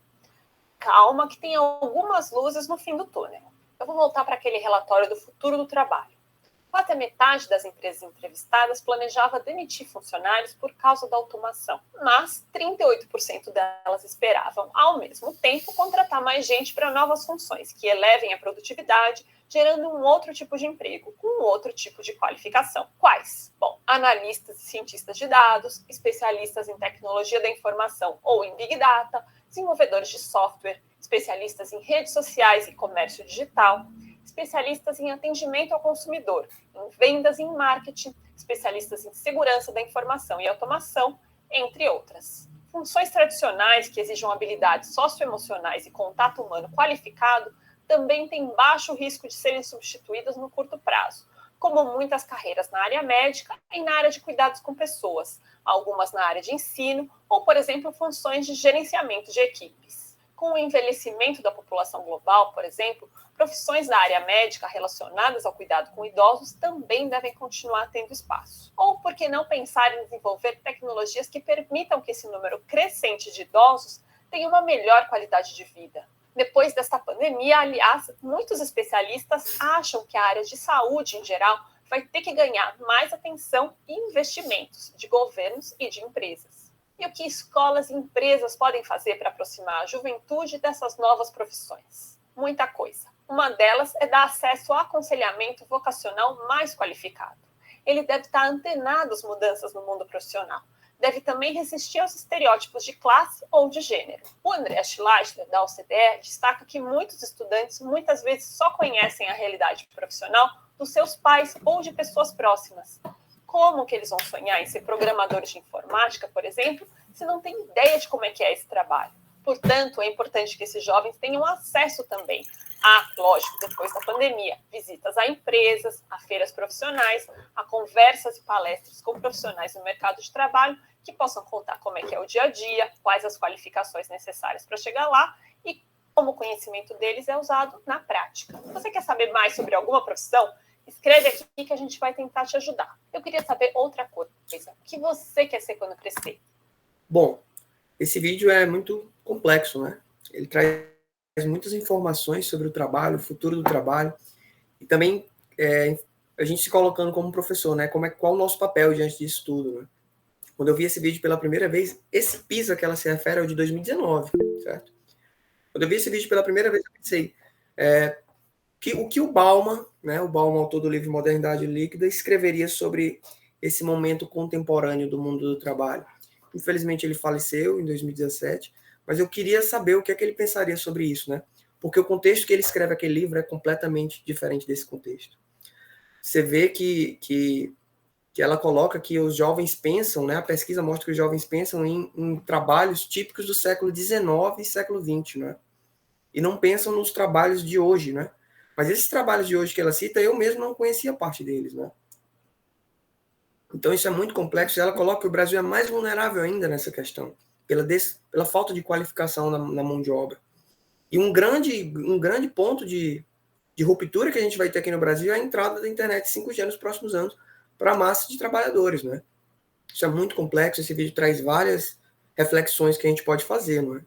Calma, que tem algumas luzes no fim do túnel. Eu vou voltar para aquele relatório do futuro do trabalho. Quase a metade das empresas entrevistadas planejava demitir funcionários por causa da automação, mas 38% delas esperavam, ao mesmo tempo, contratar mais gente para novas funções, que elevem a produtividade, gerando um outro tipo de emprego, com um outro tipo de qualificação. Quais? Bom, analistas e cientistas de dados, especialistas em tecnologia da informação ou em Big Data, desenvolvedores de software, especialistas em redes sociais e comércio digital, especialistas em atendimento ao consumidor, em vendas e em marketing, especialistas em segurança da informação e automação, entre outras. Funções tradicionais que exijam habilidades socioemocionais e contato humano qualificado também têm baixo risco de serem substituídas no curto prazo, como muitas carreiras na área médica e na área de cuidados com pessoas, algumas na área de ensino ou, por exemplo, funções de gerenciamento de equipes. Com o envelhecimento da população global, por exemplo, profissões da área médica relacionadas ao cuidado com idosos também devem continuar tendo espaço. Ou por que não pensar em desenvolver tecnologias que permitam que esse número crescente de idosos tenha uma melhor qualidade de vida? Depois desta pandemia, aliás, muitos especialistas acham que a área de saúde, em geral, vai ter que ganhar mais atenção e investimentos de governos e de empresas. E o que escolas e empresas podem fazer para aproximar a juventude dessas novas profissões? Muita coisa. Uma delas é dar acesso ao aconselhamento vocacional mais qualificado. Ele deve estar antenado às mudanças no mundo profissional. Deve também resistir aos estereótipos de classe ou de gênero. O André Schleicher, da OCDE, destaca que muitos estudantes muitas vezes só conhecem a realidade profissional dos seus pais ou de pessoas próximas. Como que eles vão sonhar em ser programadores de informática, por exemplo, se não têm ideia de como é que é esse trabalho? Portanto, é importante que esses jovens tenham acesso também a, lógico, depois da pandemia, visitas a empresas, a feiras profissionais, a conversas e palestras com profissionais no mercado de trabalho que possam contar como é que é o dia a dia, quais as qualificações necessárias para chegar lá e como o conhecimento deles é usado na prática. Se você quer saber mais sobre alguma profissão, escreve aqui que a gente vai tentar te ajudar. Eu queria saber outra coisa. O que você quer ser quando crescer? Bom, esse vídeo é muito complexo, né? Ele traz muitas informações sobre o trabalho, o futuro do trabalho, e também a gente se colocando como professor, né? Qual o nosso papel diante disso tudo, né? Quando eu vi esse vídeo pela primeira vez, esse PISA que ela se refere é o de 2019, certo? Quando eu vi esse vídeo pela primeira vez, eu pensei o que o Bauman, né, o Bauman, autor do livro Modernidade Líquida, escreveria sobre esse momento contemporâneo do mundo do trabalho. Infelizmente, ele faleceu em 2017, mas eu queria saber o que é que ele pensaria sobre isso, né? Porque o contexto que ele escreve aquele livro é completamente diferente desse contexto. Você vê que ela coloca que os jovens pensam, né? A pesquisa mostra que os jovens pensam em trabalhos típicos do século XIX e século XX, né? E não pensam nos trabalhos de hoje, né? Mas esses trabalhos de hoje que ela cita, eu mesmo não conhecia parte deles, né? Então isso é muito complexo. E ela coloca que o Brasil é mais vulnerável ainda nessa questão, pela falta de qualificação na mão de obra. E um grande ponto de ruptura que a gente vai ter aqui no Brasil é a entrada da internet 5G nos próximos anos para a massa de trabalhadores, né? Isso é muito complexo. Esse vídeo traz várias reflexões que a gente pode fazer, não é?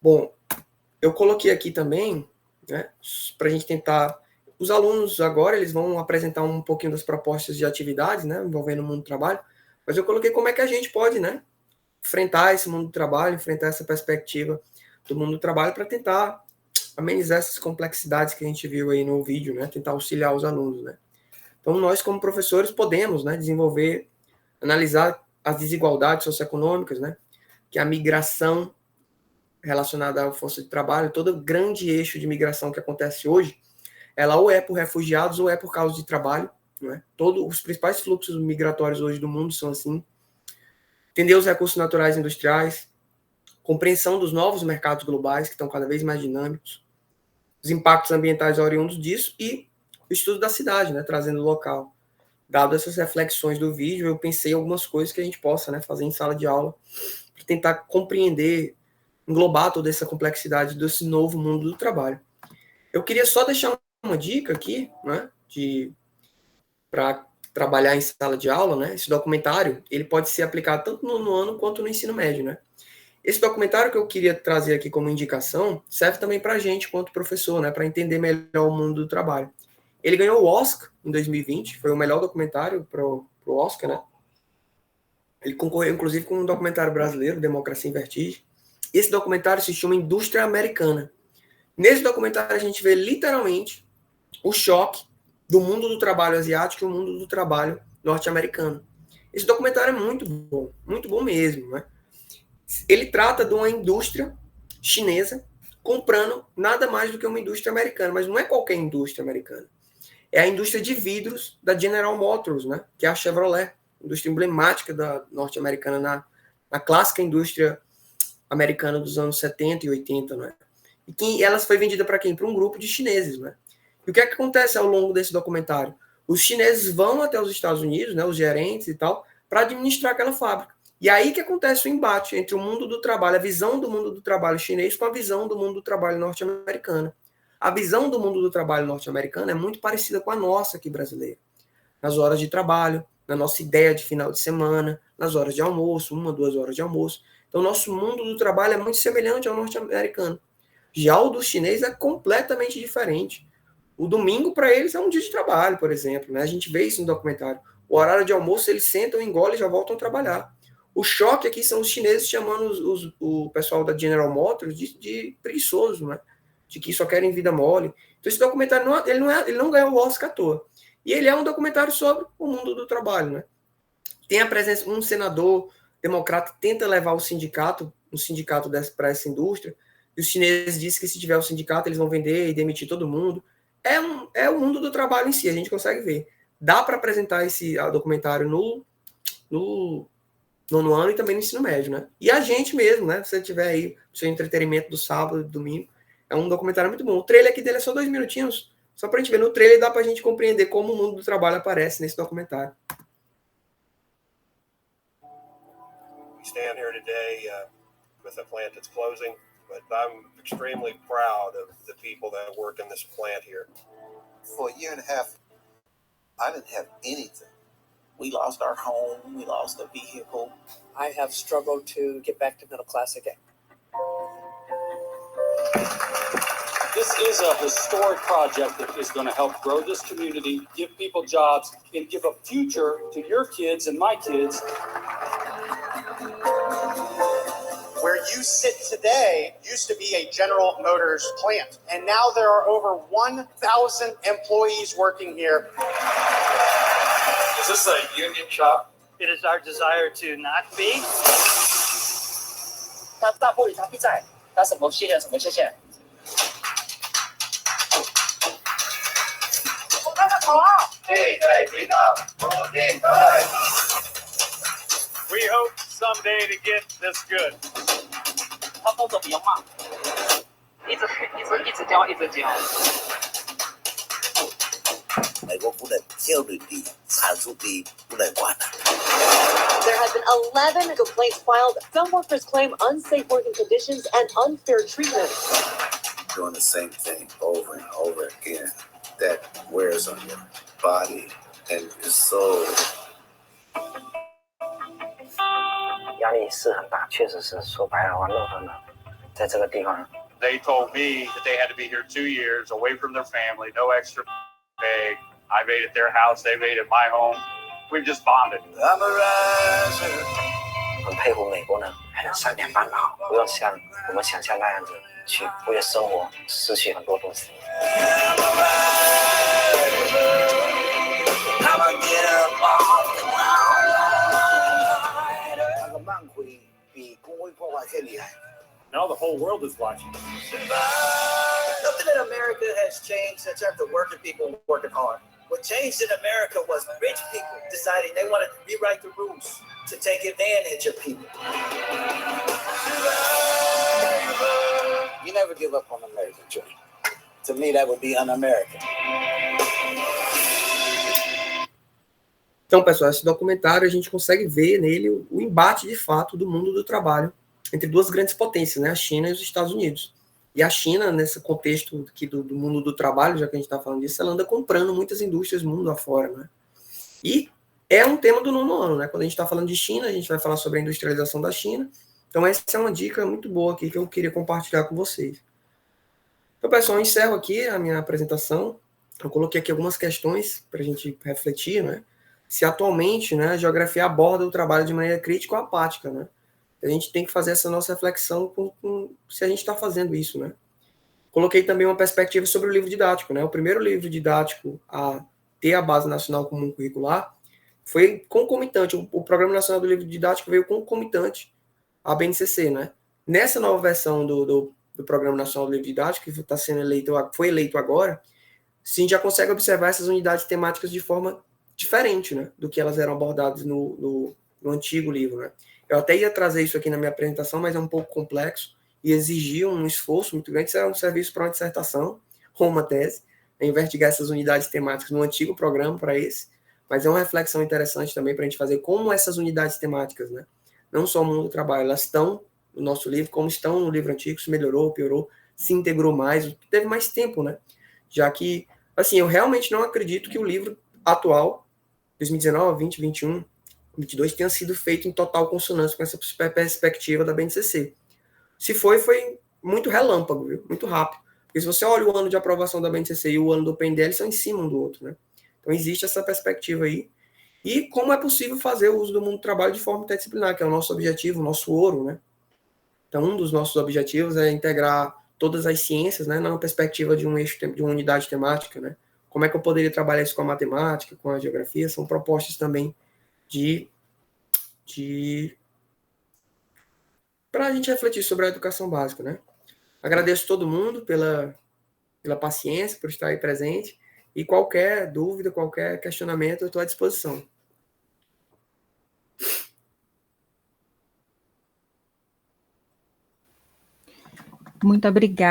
Bom, eu coloquei aqui também, né, para a gente tentar... Os alunos agora, eles vão apresentar um pouquinho das propostas de atividades, né, envolvendo o mundo do trabalho, mas eu coloquei como é que a gente pode, né, enfrentar esse mundo do trabalho, enfrentar essa perspectiva do mundo do trabalho para tentar amenizar essas complexidades que a gente viu aí no vídeo, né, tentar auxiliar os alunos, né. Então, nós, como professores, podemos, né, analisar as desigualdades socioeconômicas, né, que a migração relacionada à força de trabalho, todo grande eixo de migração que acontece hoje, ela ou é por refugiados ou é por causa de trabalho, não é? Todos os principais fluxos migratórios hoje do mundo são assim. Entender os recursos naturais e industriais, compreensão dos novos mercados globais, que estão cada vez mais dinâmicos, os impactos ambientais oriundos disso e o estudo da cidade, né, trazendo o local. Dado essas reflexões do vídeo, eu pensei em algumas coisas que a gente possa, né, fazer em sala de aula para tentar compreender, englobar toda essa complexidade desse novo mundo do trabalho. Eu queria só deixar uma dica aqui, né, para trabalhar em sala de aula, né? Esse documentário, ele pode ser aplicado tanto no ano quanto no ensino médio, né? Esse documentário que eu queria trazer aqui como indicação serve também para a gente, quanto professor, né, para entender melhor o mundo do trabalho. Ele ganhou o Oscar em 2020, foi o melhor documentário para o Oscar, né? Ele concorreu, inclusive, com um documentário brasileiro, Democracia em Vertigem. Esse documentário se chama Indústria Americana. Nesse documentário a gente vê literalmente o choque do mundo do trabalho asiático e o mundo do trabalho norte-americano. Esse documentário é muito bom mesmo, né? Ele trata de uma indústria chinesa comprando nada mais do que uma indústria americana, mas não é qualquer indústria americana. É a indústria de vidros da General Motors, né? Que é a Chevrolet, indústria emblemática da norte-americana na clássica indústria americana dos anos 70 e 80, né? E ela foi vendida para quem? Para um grupo de chineses, né? E o que é que acontece ao longo desse documentário? Os chineses vão até os Estados Unidos, né, os gerentes e tal, para administrar aquela fábrica. E aí que acontece o embate entre o mundo do trabalho, a visão do mundo do trabalho chinês com a visão do mundo do trabalho norte-americano. A visão do mundo do trabalho norte-americano é muito parecida com a nossa aqui brasileira. Nas horas de trabalho, na nossa ideia de final de semana, nas horas de almoço, 1, 2 horas de almoço. Então, o nosso mundo do trabalho é muito semelhante ao norte-americano. Já o dos chineses é completamente diferente. O domingo, para eles, é um dia de trabalho, por exemplo. Né? A gente vê isso no documentário. O horário de almoço, eles sentam, engolem e já voltam a trabalhar. O choque aqui são os chineses chamando o pessoal da General Motors de preguiçoso, né? De que só querem vida mole. Então, esse documentário ele não ganhou o Oscar à toa. E ele é um documentário sobre o mundo do trabalho. Né? Tem a presença, um senador democrata tenta levar um sindicato para essa indústria, e os chineses dizem que se tiver o sindicato, eles vão vender e demitir todo mundo. É o mundo do trabalho em si, a gente consegue ver. Dá para apresentar esse documentário no nono ano e também no ensino médio, né? E a gente mesmo, né? Se você tiver aí o seu entretenimento do sábado e do domingo, é um documentário muito bom. O trailer aqui dele é só 2 minutinhos, só pra gente ver. No trailer dá pra gente compreender como o mundo do trabalho aparece nesse documentário. We stand here today with a plant that's closing, but I'm extremely proud of the people that work in this plant here. For a year and a half, I didn't have anything. We lost our home, we lost a vehicle. I have struggled to get back to middle class again. This is a historic project that is going to help grow this community, give people jobs, and give a future to your kids and my kids. Where you sit today used to be a General Motors plant, and now there are over 1,000 employees working here. Is this a union shop? It is our desire to not be. 他大玻璃他不在，他什么谢谢什么谢谢。我看看好啊。对对，听到，不听对。We hope someday to get this good. 他动作不要慢，一直教，一直教。美国不能效率低，产出低，不能管的。 There have been 11 complaints filed. Some workers claim unsafe working conditions and unfair treatment. Doing the same thing over and over again, that wears on your body and your soul. 压力是很大，确实是说白了话，弄得呢，在这个地方。They told me that they had to be here 2 years, away from their family, no extra pay. I've ate at their house, they've ate at my home. We've just bonded. I'm a riser. 很佩服美国呢，还能3点半好，不用像我们想象那样子去为了生活失去很多东西。那个慢回比工会破坏更厉害。 Now the whole world is watching. Nothing in America has changed in terms of working people working hard. What changed in America was rich people deciding they wanted to rewrite the rules to take advantage of people. You never give up on America, Joe. To me, that would be un-American. Então, pessoal, esse documentário a gente consegue ver nele o embate de fato do mundo do trabalho entre duas grandes potências, né? A China e os Estados Unidos. E a China, nesse contexto aqui do mundo do trabalho, já que a gente está falando disso, ela anda comprando muitas indústrias mundo afora, né? E é um tema do nono ano, né? Quando a gente está falando de China, a gente vai falar sobre a industrialização da China. Então, essa é uma dica muito boa aqui que eu queria compartilhar com vocês. Então, pessoal, eu encerro aqui a minha apresentação. Eu coloquei aqui algumas questões para a gente refletir, né? Se atualmente, né, a geografia aborda o trabalho de maneira crítica ou apática, né? A gente tem que fazer essa nossa reflexão com se a gente está fazendo isso, né? Coloquei também uma perspectiva sobre o livro didático, né? O primeiro livro didático a ter a Base Nacional Comum Curricular foi concomitante. O Programa Nacional do Livro Didático veio concomitante à BNCC, né? Nessa nova versão do Programa Nacional do Livro Didático, que está sendo foi eleito agora, sim, já consegue observar essas unidades temáticas de forma diferente, né? Do que elas eram abordadas no antigo livro, né? Eu até ia trazer isso aqui na minha apresentação, mas é um pouco complexo e exigia um esforço muito grande. Isso era um serviço para uma dissertação ou uma tese, investigar essas unidades temáticas no antigo programa para esse, mas é uma reflexão interessante também para a gente fazer como essas unidades temáticas, né, não só o mundo do trabalho, elas estão no nosso livro, como estão no livro antigo, se melhorou, piorou, se integrou mais, teve mais tempo, né? Já que, assim, eu realmente não acredito que o livro atual, 2019, 20, 21, 22, tenha sido feito em total consonância com essa perspectiva da BNCC. Se foi muito relâmpago, viu? Muito rápido. Porque se você olha o ano de aprovação da BNCC e o ano do PNDE, eles são em cima um do outro, né? Então, existe essa perspectiva aí. E como é possível fazer o uso do mundo do trabalho de forma interdisciplinar, que é o nosso objetivo, o nosso ouro, né? Então, um dos nossos objetivos é integrar todas as ciências, né, na perspectiva de um eixo, de uma unidade temática, né? Como é que eu poderia trabalhar isso com a matemática, com a geografia? São propostas também para a gente refletir sobre a educação básica, né? Agradeço todo mundo pela paciência, por estar aí presente, e qualquer dúvida, qualquer questionamento, eu estou à disposição. Muito obrigada.